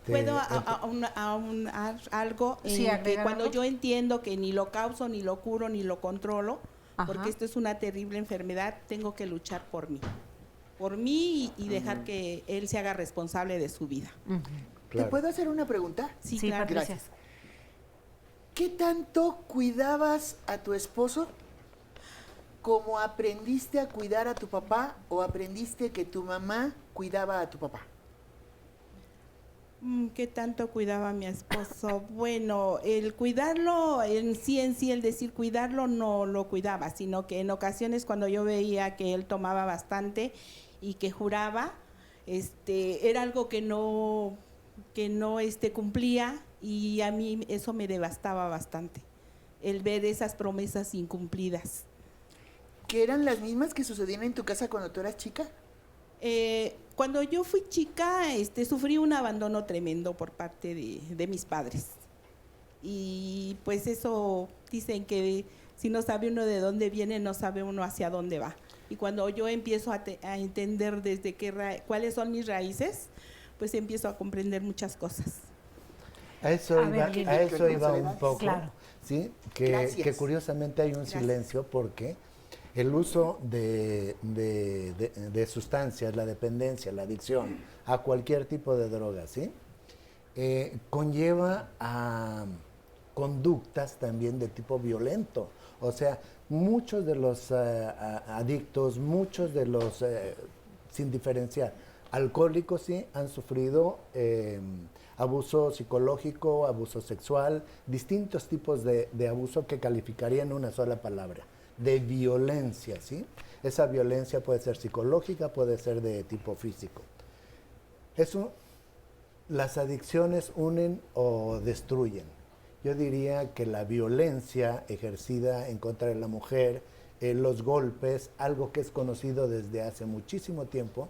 ¿Puedo aunar algo? Sí, que cuando yo entiendo que ni lo causo, ni lo curo, ni lo controlo, porque esto es una terrible enfermedad, tengo que luchar por mí y dejar que él se haga responsable de su vida. Claro. ¿Te puedo hacer una pregunta? Sí, claro. Gracias. ¿Qué tanto cuidabas a tu esposo como aprendiste a cuidar a tu papá o aprendiste que tu mamá cuidaba a tu papá? ¿Qué tanto cuidaba a mi esposo? Bueno, el cuidarlo en sí, el decir cuidarlo no lo cuidaba, sino que en ocasiones cuando yo veía que él tomaba bastante y que juraba, era algo que no cumplía, y a mí eso me devastaba bastante, el ver esas promesas incumplidas. ¿Que eran las mismas que sucedían en tu casa cuando tú eras chica? Cuando yo fui chica, sufrí un abandono tremendo por parte de mis padres. Y pues eso, dicen que si no sabe uno de dónde viene, no sabe uno hacia dónde va. Y cuando yo empiezo a entender desde cuáles son mis raíces, pues empiezo a comprender muchas cosas. A eso iba un poco, claro. ¿sí? Que curiosamente hay un silencio porque el uso de sustancias, la dependencia, la adicción a cualquier tipo de droga, ¿sí? conlleva a conductas también de tipo violento. O sea, muchos de los adictos, muchos de los, sin diferenciar, alcohólicos sí han sufrido abuso psicológico, abuso sexual, distintos tipos de abuso que calificaría en una sola palabra, de violencia, ¿sí? Esa violencia puede ser psicológica, puede ser de tipo físico. Las adicciones unen o destruyen. Yo diría que la violencia ejercida en contra de la mujer, los golpes, algo que es conocido desde hace muchísimo tiempo,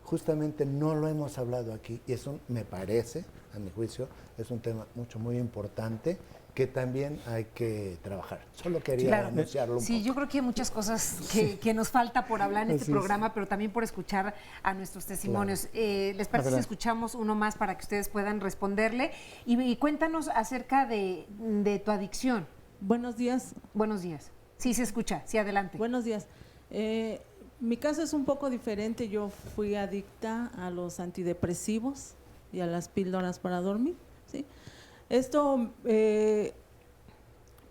justamente no lo hemos hablado aquí y eso me parece, a mi juicio, es un tema muy importante que también hay que trabajar. Solo quería anunciarlo un poco. Yo creo que hay muchas cosas que nos falta por hablar en este programa, pero también por escuchar a nuestros testimonios. ¿Les parece si escuchamos uno más para que ustedes puedan responderle? Y cuéntanos acerca de tu adicción. Buenos días. Buenos días. Sí, se escucha. Sí, adelante. Buenos días. Mi caso es un poco diferente. Yo fui adicta a los antidepresivos y a las píldoras para dormir, ¿sí? Esto,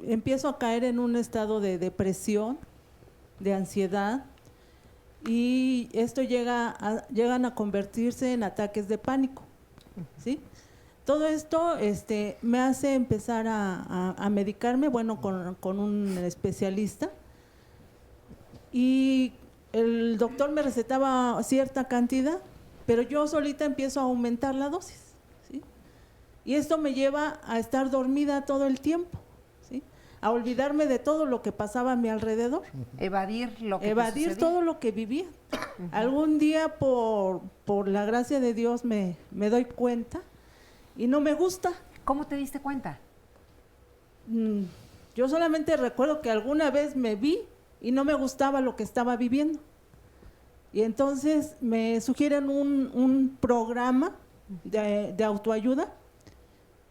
empiezo a caer en un estado de depresión, de ansiedad, y esto llegan a convertirse en ataques de pánico, ¿sí? Todo esto me hace empezar a medicarme, con un especialista, y el doctor me recetaba cierta cantidad, pero yo solita empiezo a aumentar la dosis. Y esto me lleva a estar dormida todo el tiempo, ¿sí? A olvidarme de todo lo que pasaba a mi alrededor. Evadir lo que Evadir todo lo que vivía. Algún día, por la gracia de Dios, me doy cuenta y no me gusta. ¿Cómo te diste cuenta? Yo solamente recuerdo que alguna vez me vi y no me gustaba lo que estaba viviendo. Y entonces me sugieren un programa de autoayuda,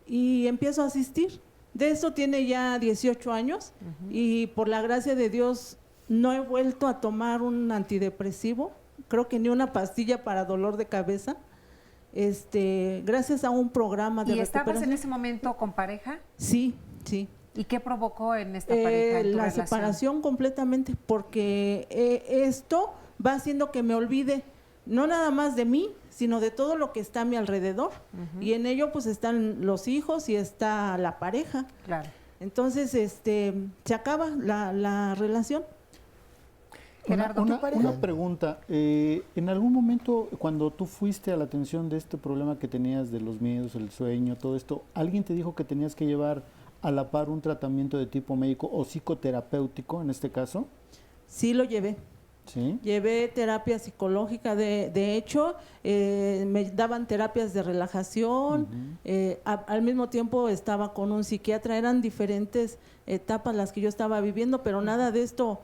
y empiezo a asistir. De eso tiene ya 18 años y por la gracia de Dios no he vuelto a tomar un antidepresivo, creo que ni una pastilla para dolor de cabeza, gracias a un programa de recuperación. ¿Y estabas en ese momento con pareja? Sí. ¿Y qué provocó en esta pareja? En tu la relación? Separación completamente, porque esto va haciendo que me olvide no nada más de mí, sino de todo lo que está a mi alrededor. Y en ello pues están los hijos y está la pareja. Claro. Entonces, se acaba la relación. Gerardo, una pregunta. ¿En algún momento, cuando tú fuiste a la atención de este problema que tenías de los miedos, el sueño, todo esto, alguien te dijo que tenías que llevar a la par un tratamiento de tipo médico o psicoterapéutico en este caso? Sí, lo llevé. ¿Sí? Llevé terapia psicológica, de hecho, me daban terapias de relajación, al mismo tiempo estaba con un psiquiatra, eran diferentes etapas las que yo estaba viviendo, pero nada de esto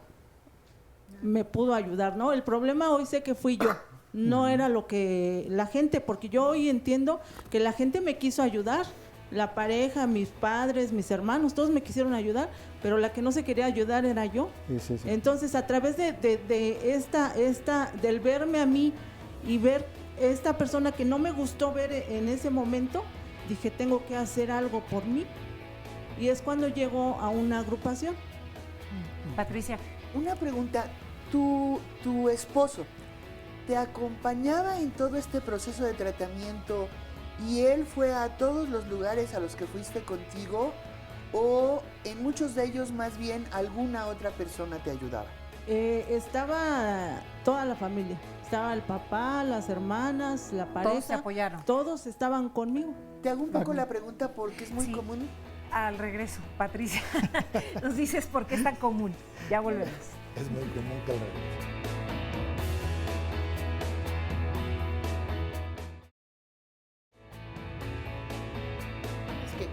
me pudo ayudar, ¿no? El problema hoy sé que fui yo, no era lo que la gente, porque yo hoy entiendo que la gente me quiso ayudar, la pareja, mis padres, mis hermanos, todos me quisieron ayudar, pero la que no se quería ayudar era yo. Sí. Entonces, a través de del verme a mí y ver esta persona que no me gustó ver en ese momento, dije, tengo que hacer algo por mí. Y es cuando llego a una agrupación. Patricia. Una pregunta, ¿tu esposo te acompañaba en todo este proceso de tratamiento y él fue a todos los lugares a los que fuiste contigo o en muchos de ellos más bien alguna otra persona te ayudaba? Estaba toda la familia, estaba el papá, las hermanas, la pareja. Todos se apoyaron. Todos estaban conmigo. Te hago un poco la pregunta porque es muy común. Al regreso, Patricia, nos dices por qué es tan común. Ya volvemos. Es muy común que al regreso.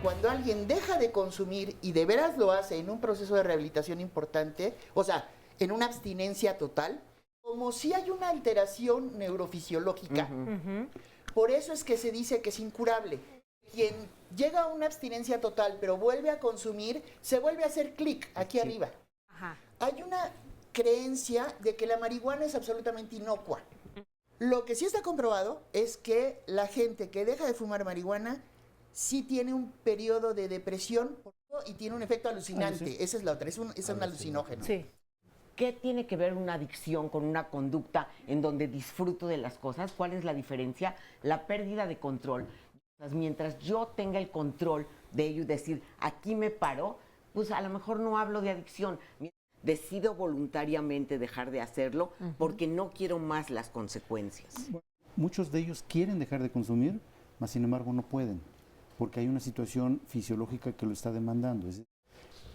Cuando alguien deja de consumir y de veras lo hace en un proceso de rehabilitación importante, o sea, en una abstinencia total, como si hay una alteración neurofisiológica. Por eso es que se dice que es incurable. Quien llega a una abstinencia total pero vuelve a consumir, se vuelve a hacer clic aquí arriba. Hay una creencia de que la marihuana es absolutamente inocua. Lo que sí está comprobado es que la gente que deja de fumar marihuana sí tiene un periodo de depresión y tiene un efecto alucinante. Esa es la otra, es un alucinógeno. Sí. ¿Qué tiene que ver una adicción con una conducta en donde disfruto de las cosas? ¿Cuál es la diferencia? La pérdida de control. Mientras yo tenga el control de ello y decir, aquí me paro, pues a lo mejor no hablo de adicción. Decido voluntariamente dejar de hacerlo porque no quiero más las consecuencias. Muchos de ellos quieren dejar de consumir, mas sin embargo no pueden, porque hay una situación fisiológica que lo está demandando.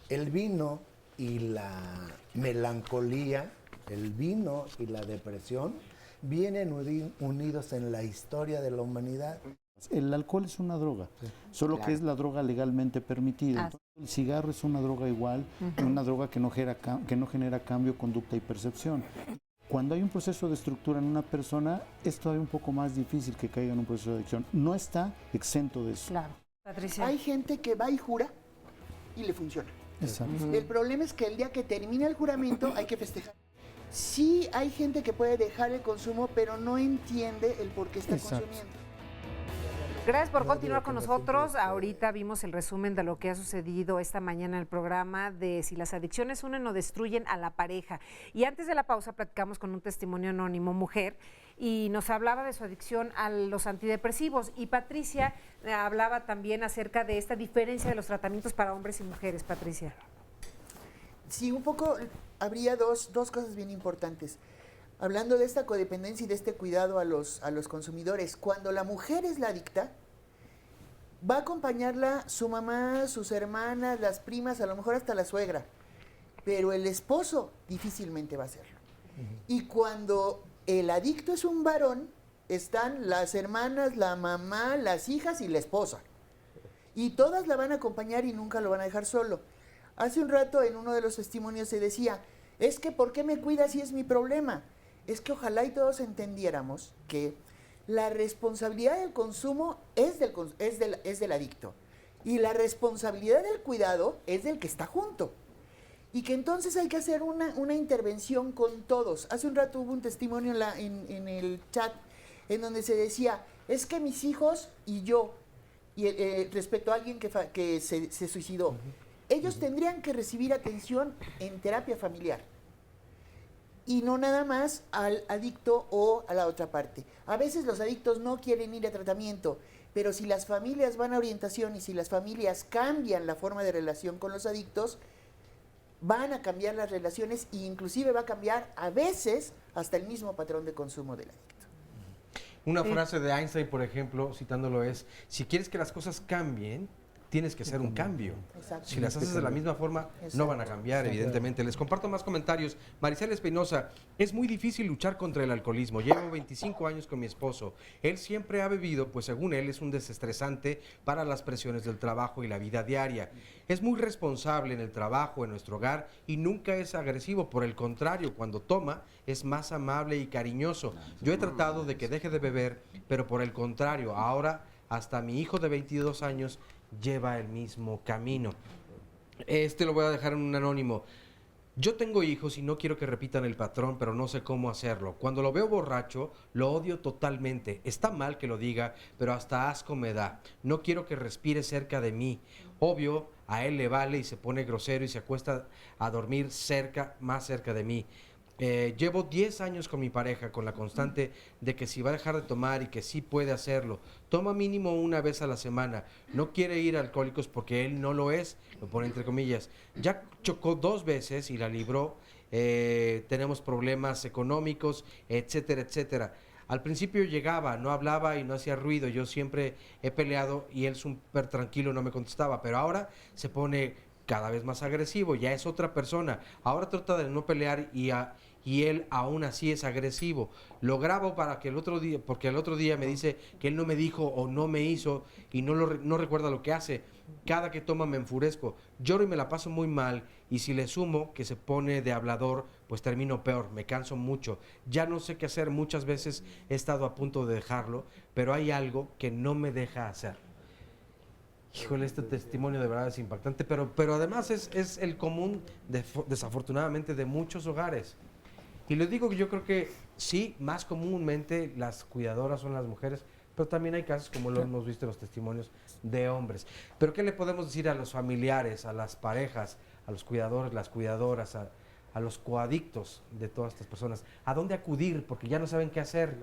El vino y la melancolía, el vino y la depresión vienen unidos en la historia de la humanidad. El alcohol es una droga, solo que es la droga legalmente permitida. Entonces, el cigarro es una droga igual, una droga que no genera cambio, conducta y percepción. Cuando hay un proceso de estructura en una persona, es todavía un poco más difícil que caiga en un proceso de adicción. No está exento de eso. Claro. Patricia. Hay gente que va y jura y le funciona. Exacto. El problema es que el día que termina el juramento hay que festejar. Sí hay gente que puede dejar el consumo, pero no entiende el por qué está consumiendo. Gracias por continuar con nosotros. Ahorita vimos el resumen de lo que ha sucedido esta mañana en el programa de si las adicciones unen o destruyen a la pareja. Y antes de la pausa platicamos con un testimonio anónimo, mujer, y nos hablaba de su adicción a los antidepresivos. Y Patricia hablaba también acerca de esta diferencia de los tratamientos para hombres y mujeres. Patricia. Sí, un poco habría dos cosas bien importantes. Hablando de esta codependencia y de este cuidado a los consumidores, cuando la mujer es la adicta, va a acompañarla su mamá, sus hermanas, las primas, a lo mejor hasta la suegra, pero el esposo difícilmente va a hacerlo. Y cuando el adicto es un varón, están las hermanas, la mamá, las hijas y la esposa. Y todas la van a acompañar y nunca lo van a dejar solo. Hace un rato en uno de los testimonios se decía, es que ¿por qué me cuidas si es mi problema? Es que ojalá y todos entendiéramos que la responsabilidad del consumo es del adicto y la responsabilidad del cuidado es del que está junto. Y que entonces hay que hacer una intervención con todos. Hace un rato hubo un testimonio en el chat en donde se decía, es que mis hijos y yo, respecto a alguien que se suicidó, ellos tendrían que recibir atención en terapia familiar. Y no nada más al adicto o a la otra parte. A veces los adictos no quieren ir a tratamiento, pero si las familias van a orientación y si las familias cambian la forma de relación con los adictos, van a cambiar las relaciones e inclusive va a cambiar a veces hasta el mismo patrón de consumo del adicto. Una frase de Einstein, por ejemplo, citándolo es, si quieres que las cosas cambien, tienes que hacer un cambio. Exacto. Si las haces de la misma forma, no van a cambiar, evidentemente. Les comparto más comentarios. Maricel Espinosa, es muy difícil luchar contra el alcoholismo. Llevo 25 años con mi esposo. Él siempre ha bebido, pues según él es un desestresante para las presiones del trabajo y la vida diaria. Es muy responsable en el trabajo, en nuestro hogar, y nunca es agresivo. Por el contrario, cuando toma, es más amable y cariñoso. Yo he tratado de que deje de beber, pero por el contrario, ahora hasta mi hijo de 22 años lleva el mismo camino. Lo voy a dejar en un anónimo. Yo tengo hijos y no quiero que repitan el patrón, pero no sé cómo hacerlo. Cuando lo veo borracho, lo odio totalmente. Está mal que lo diga, pero hasta asco me da. No quiero que respire cerca de mí. Obvio, a él le vale y se pone grosero y se acuesta a dormir más cerca de mí. Llevo 10 años con mi pareja con la constante de que si va a dejar de tomar y que sí puede hacerlo. Toma mínimo una vez a la semana. No quiere ir a Alcohólicos porque él no lo es, lo pone entre comillas. Ya chocó 2 veces y la libró. Tenemos problemas económicos, etcétera, etcétera. Al principio llegaba, no hablaba y no hacía ruido. Yo siempre he peleado y él súper tranquilo, no me contestaba. Pero ahora se pone cada vez más agresivo, ya es otra persona. Ahora trata de no pelear y él aún así es agresivo. Lo grabo para que porque el otro día me dice que él no me dijo o no me hizo y no recuerda lo que hace. Cada que toma me enfurezco, lloro y me la paso muy mal, y si le sumo que se pone de hablador, pues termino peor, me canso mucho. Ya no sé qué hacer, muchas veces he estado a punto de dejarlo, pero hay algo que no me deja hacer. Híjole, este testimonio de verdad es impactante, pero además es el común, desafortunadamente, de muchos hogares. Y les digo que yo creo que sí, más comúnmente las cuidadoras son las mujeres, Pero también hay casos, como lo hemos visto en los testimonios, de hombres. Pero ¿qué le podemos decir a los familiares, a las parejas, a los cuidadores, las cuidadoras, a los coadictos de todas estas personas? ¿A dónde acudir? Porque ya no saben qué hacer.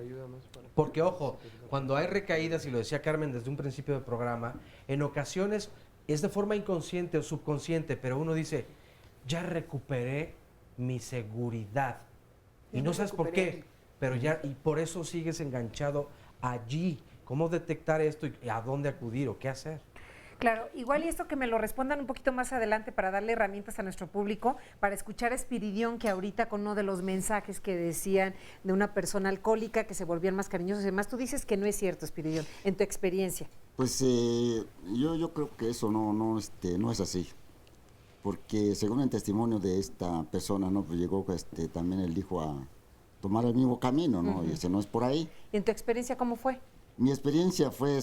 Porque, ojo, cuando hay recaídas, y lo decía Carmen desde un principio del programa, en ocasiones es de forma inconsciente o subconsciente, pero uno dice, ya recuperé mi seguridad. Y no sabes por qué, pero ya, y por eso sigues enganchado allí. ¿Cómo detectar esto y a dónde acudir o qué hacer? Claro, igual y esto que me lo respondan un poquito más adelante para darle herramientas a nuestro público, para escuchar a Espiridión, que ahorita con uno de los mensajes que decían de una persona alcohólica que se volvían más cariñosos y demás, tú dices que no es cierto, Espiridión, en tu experiencia. Pues yo creo que eso no es así, porque según el testimonio de esta persona, ¿no? Pues llegó también él dijo a tomar el mismo camino, ¿no? Y ese no es por ahí. ¿Y en tu experiencia cómo fue? Mi experiencia fue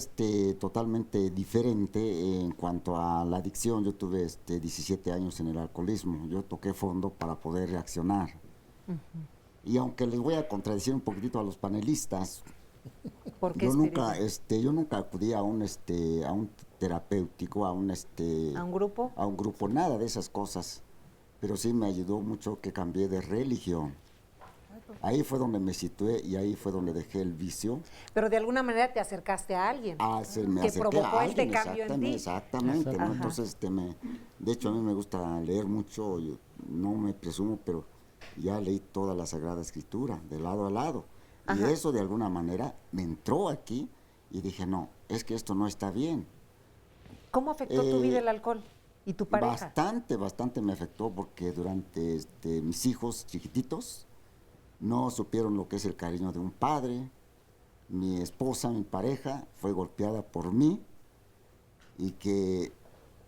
totalmente diferente en cuanto a la adicción. Yo tuve 17 años en el alcoholismo. Yo toqué fondo para poder reaccionar. Y aunque les voy a contradecir un poquitito a los panelistas, ¿por qué yo nunca acudí a un terapéutico, a un grupo, nada de esas cosas. Pero sí me ayudó mucho que cambié de religión. Ahí fue donde me situé y ahí fue donde dejé el vicio. Pero de alguna manera te acercaste a alguien que provocó este cambio en ti. Exactamente, ¿no? Entonces, de hecho a mí me gusta leer mucho, yo no me presumo, pero ya leí toda la Sagrada Escritura, de lado a lado. Y eso de alguna manera me entró aquí y dije, no, es que esto no está bien. ¿Cómo afectó tu vida el alcohol y tu pareja? Bastante me afectó porque durante mis hijos chiquititos, no supieron lo que es el cariño de un padre. Mi esposa, mi pareja, fue golpeada por mí. Y que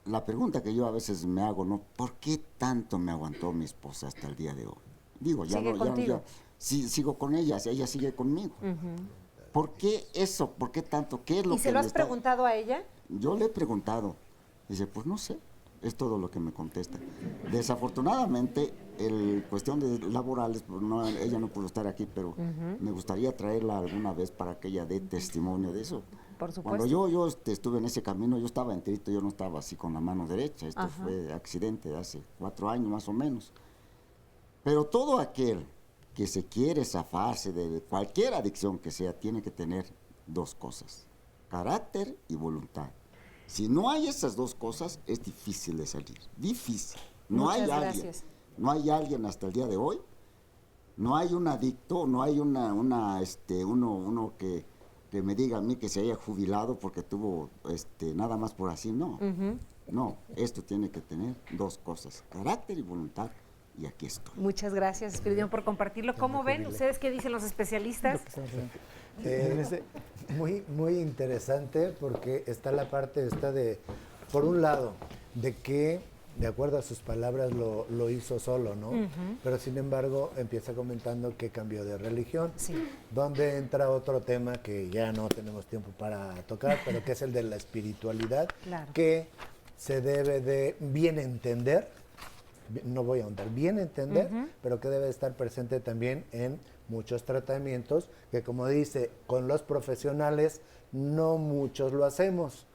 la pregunta que yo a veces me hago, ¿no? ¿Por qué tanto me aguantó mi esposa hasta el día de hoy? Digo, sí, sigo con ella sigue conmigo. ¿Por qué eso? ¿Por qué tanto? ¿Qué es lo que se lo has preguntado a ella? Yo le he preguntado. Dice, pues no sé. Es todo lo que me contesta. Desafortunadamente, cuestión de laborales, pues ella no pudo estar aquí, pero me gustaría traerla alguna vez para que ella dé testimonio de eso. Por supuesto. Cuando yo estuve en ese camino, yo estaba enterito, yo no estaba así con la mano derecha. Esto fue accidente de hace 4 años más o menos. Pero todo aquel que se quiere zafarse de cualquier adicción que sea, tiene que tener 2 cosas, carácter y voluntad. Si no hay esas 2 cosas, es difícil de salir. Difícil. No hay alguien hasta el día de hoy, no hay un adicto, no hay uno que me diga a mí que se haya jubilado porque tuvo nada más por así, no. No, esto tiene que tener 2 cosas, carácter y voluntad. Y aquí estoy. Muchas gracias, Espiridión, por compartirlo. ¿Cómo ven? ¿Ustedes qué dicen los especialistas? Muy interesante porque está la parte por un lado, de que de acuerdo a sus palabras lo hizo solo, ¿no? Pero sin embargo empieza comentando que cambió de religión, donde entra otro tema que ya no tenemos tiempo para tocar, pero que es el de la espiritualidad, que se debe de bien entender, no voy a ahondar, bien entender, pero que debe estar presente también en muchos tratamientos, que como dice, con los profesionales no muchos lo hacemos.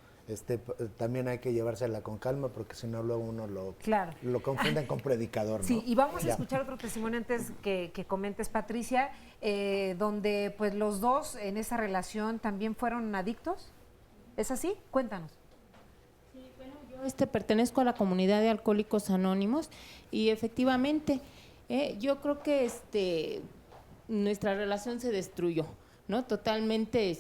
También hay que llevársela con calma porque si no luego uno lo confunden con predicador, ¿no? Sí, y vamos a escuchar otro testimonio antes que comentes, Patricia, donde pues los dos en esa relación también fueron adictos. ¿Es así? Cuéntanos. Yo pertenezco a la comunidad de Alcohólicos Anónimos y efectivamente yo creo que nuestra relación se destruyó, ¿no? Totalmente,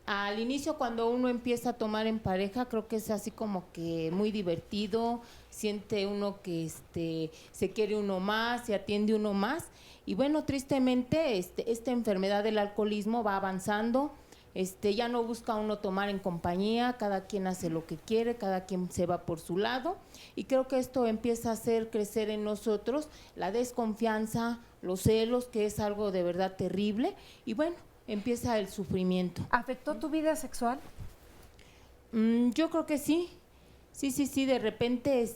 al inicio cuando uno empieza a tomar en pareja, creo que es así como que muy divertido, siente uno que se quiere uno más, se atiende uno más y bueno, tristemente esta enfermedad del alcoholismo va avanzando. Ya no busca uno tomar en compañía, cada quien hace lo que quiere, cada quien se va por su lado y creo que esto empieza a hacer crecer en nosotros la desconfianza, los celos, que es algo de verdad terrible y bueno, empieza el sufrimiento. ¿Afectó tu vida sexual? Yo creo que sí. Sí, de repente,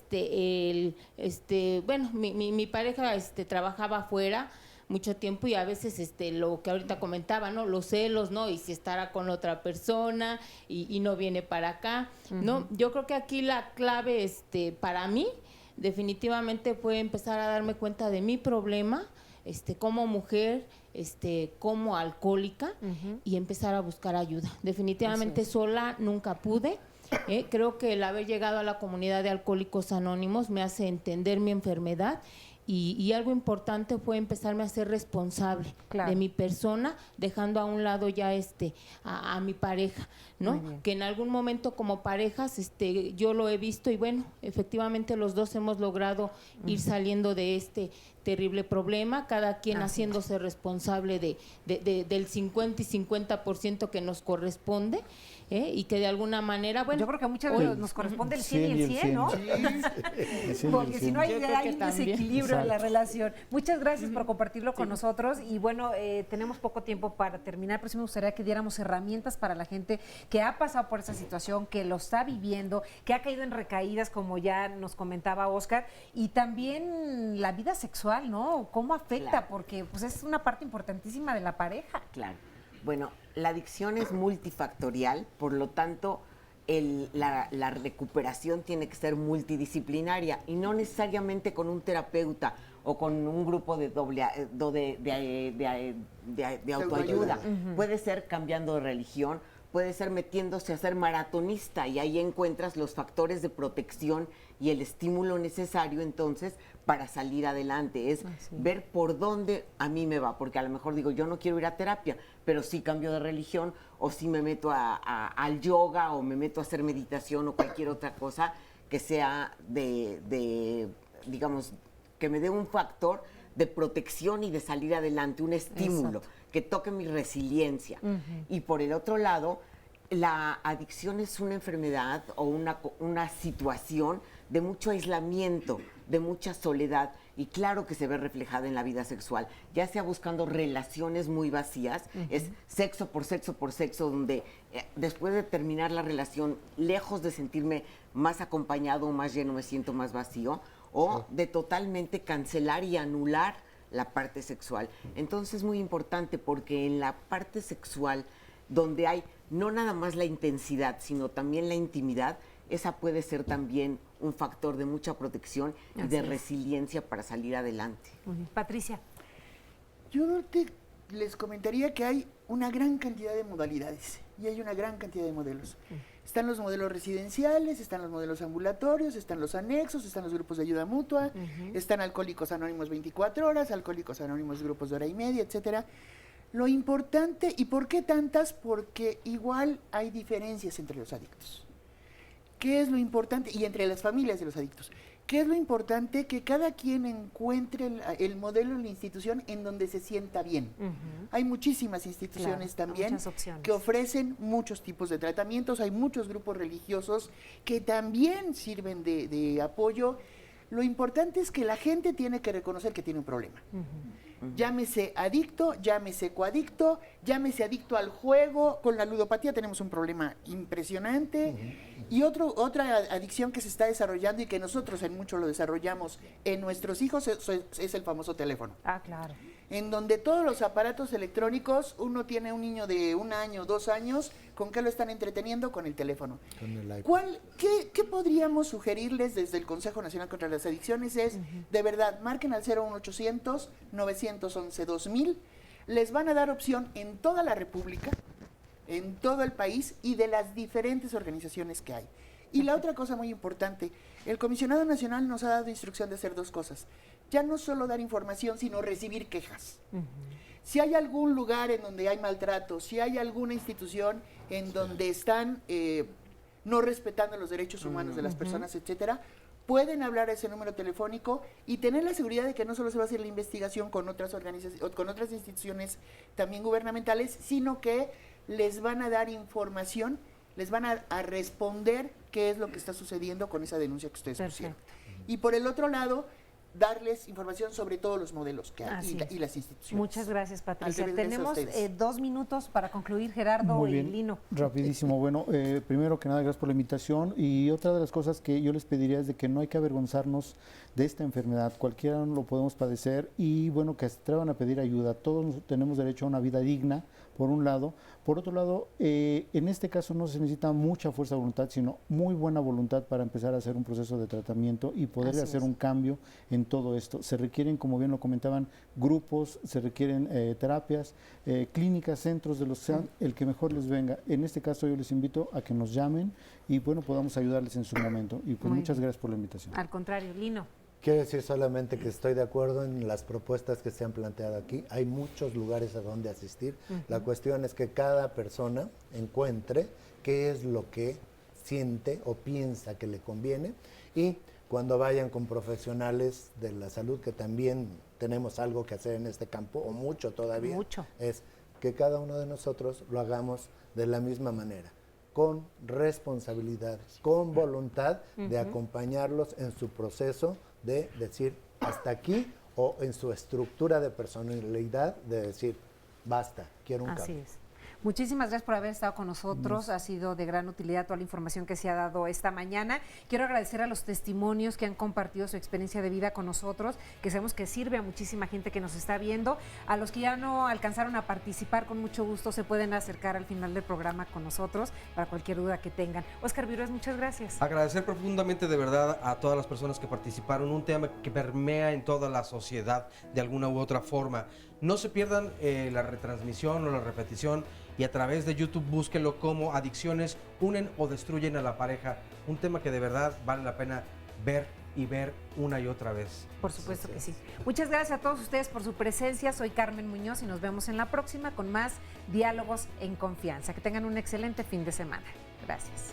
bueno, mi pareja trabajaba afuera, mucho tiempo y a veces lo que ahorita comentaba, ¿no? Los celos, ¿no? Y si estará con otra persona y no viene para acá, ¿no? Yo creo que aquí la clave para mí definitivamente fue empezar a darme cuenta de mi problema, como mujer, como alcohólica, y empezar a buscar ayuda. Definitivamente sola nunca pude. Creo que el haber llegado a la comunidad de Alcohólicos Anónimos me hace entender mi enfermedad. Y algo importante fue empezarme a ser responsable de mi persona, dejando a un lado ya a mi pareja, ¿no? Que en algún momento como parejas yo lo he visto y bueno, efectivamente los dos hemos logrado ir saliendo de este terrible problema, cada quien haciéndose responsable del 50 y 50% que nos corresponde. Y que de alguna manera, bueno... Yo creo que muchas veces nos corresponde el 100 y el 100, ¿no? Porque si no hay un desequilibrio en la relación. Muchas gracias por compartirlo con nosotros y bueno, tenemos poco tiempo para terminar, pero sí me gustaría que diéramos herramientas para la gente que ha pasado por esa situación, que lo está viviendo, que ha caído en recaídas, como ya nos comentaba Oscar, y también la vida sexual, ¿no? ¿Cómo afecta? Porque pues es una parte importantísima de la pareja. Claro. Bueno, la adicción es multifactorial, por lo tanto, la recuperación tiene que ser multidisciplinaria y no necesariamente con un terapeuta o con un grupo de autoayuda. Puede ser cambiando de religión, puede ser metiéndose a ser maratonista y ahí encuentras los factores de protección y el estímulo necesario entonces para salir adelante. Es ver por dónde a mí me va, porque a lo mejor digo, yo no quiero ir a terapia, pero sí cambio de religión o sí me meto al yoga o me meto a hacer meditación o cualquier otra cosa que sea digamos, que me dé un factor de protección y de salir adelante, un estímulo. Exacto. Que toque mi resiliencia. Y por el otro lado, la adicción es una enfermedad o una situación de mucho aislamiento, de mucha soledad, y claro que se ve reflejada en la vida sexual, ya sea buscando relaciones muy vacías, es sexo por sexo por sexo, donde después de terminar la relación, lejos de sentirme más acompañado o más lleno, me siento más vacío, o de totalmente cancelar y anular la parte sexual. Entonces es muy importante porque en la parte sexual, donde hay no nada más la intensidad, sino también la intimidad, esa puede ser también un factor de mucha protección y de resiliencia para salir adelante. Patricia. Yo les comentaría que hay una gran cantidad de modalidades y hay una gran cantidad de modelos. Están los modelos residenciales, están los modelos ambulatorios, están los anexos, están los grupos de ayuda mutua, están Alcohólicos Anónimos 24 horas, Alcohólicos Anónimos grupos de hora y media, etcétera. Lo importante, ¿y por qué tantas? Porque igual hay diferencias entre los adictos. ¿Qué es lo importante? Y entre las familias de los adictos. ¿Qué es lo importante? Que cada quien encuentre el modelo en la institución en donde se sienta bien. Hay muchísimas instituciones también que ofrecen muchos tipos de tratamientos, hay muchos grupos religiosos que también sirven de apoyo. Lo importante es que la gente tiene que reconocer que tiene un problema. Llámese adicto, llámese coadicto, llámese adicto al juego. Con la ludopatía tenemos un problema impresionante. Y otra adicción que se está desarrollando y que nosotros en mucho lo desarrollamos en nuestros hijos es el famoso teléfono. Ah, claro. En donde todos los aparatos electrónicos, uno tiene un niño de 1 año, 2 años, ¿con qué lo están entreteniendo? Con el teléfono. Con el iPad. ¿Qué podríamos sugerirles desde el Consejo Nacional contra las Adicciones? Es, de verdad, marquen al 01800 911 2000, les van a dar opción en toda la República, en todo el país y de las diferentes organizaciones que hay. Y la otra cosa muy importante, el Comisionado Nacional nos ha dado instrucción de hacer 2 cosas. Ya no solo dar información, sino recibir quejas. Si hay algún lugar en donde hay maltrato, si hay alguna institución en donde están no respetando los derechos humanos de las personas, etcétera, pueden hablar a ese número telefónico y tener la seguridad de que no solo se va a hacer la investigación con otras organizaciones, con otras instituciones también gubernamentales, sino que les van a dar información, les van a responder qué es lo que está sucediendo con esa denuncia que ustedes pusieron. Y por el otro lado, darles información sobre todos los modelos que hay Así es. y las instituciones. Muchas gracias, Patricia. Al revés, gracias a Tenemos ustedes. 2 minutos para concluir, Gerardo Muy y bien, Lino. rapidísimo. Bueno, primero que nada, gracias por la invitación. Y otra de las cosas que yo les pediría es de que no hay que avergonzarnos de esta enfermedad. Cualquiera lo podemos padecer y bueno, que se atrevan a pedir ayuda. Todos tenemos derecho a una vida digna, por un lado. Por otro lado, en este caso no se necesita mucha fuerza de voluntad, sino muy buena voluntad para empezar a hacer un proceso de tratamiento y poder Así hacer es. un cambio en todo esto. Se requieren, como bien lo comentaban, grupos, se requieren terapias, clínicas, centros de los que sean el que mejor les venga. En este caso yo les invito a que nos llamen y bueno, podamos ayudarles en su momento. Y pues Muy muchas bien. gracias por la invitación. Al contrario, Lino. Quiero decir solamente que estoy de acuerdo en las propuestas que se han planteado aquí. Hay muchos lugares a donde asistir. La cuestión es que cada persona encuentre qué es lo que siente o piensa que le conviene y cuando vayan con profesionales de la salud, que también tenemos algo que hacer en este campo, o mucho todavía, es que cada uno de nosotros lo hagamos de la misma manera, con responsabilidad, con voluntad de acompañarlos en su proceso de decir hasta aquí, o en su estructura de personalidad de decir basta, quiero un Así cambio. es. Muchísimas gracias por haber estado con nosotros. Ha sido de gran utilidad toda la información que se ha dado esta mañana. Quiero agradecer a los testimonios que han compartido su experiencia de vida con nosotros, que sabemos que sirve a muchísima gente que nos está viendo. A los que ya no alcanzaron a participar, con mucho gusto se pueden acercar al final del programa con nosotros para cualquier duda que tengan. Óscar Virués, muchas gracias. Agradecer profundamente de verdad a todas las personas que participaron, un tema que permea en toda la sociedad de alguna u otra forma. No se pierdan la retransmisión o la repetición y a través de YouTube búsquenlo como Adicciones unen o destruyen a la pareja, un tema que de verdad vale la pena ver y ver una y otra vez. Por supuesto que sí. Muchas gracias a todos ustedes por su presencia. Soy Carmen Muñoz y nos vemos en la próxima con más Diálogos en Confianza. Que tengan un excelente fin de semana. Gracias.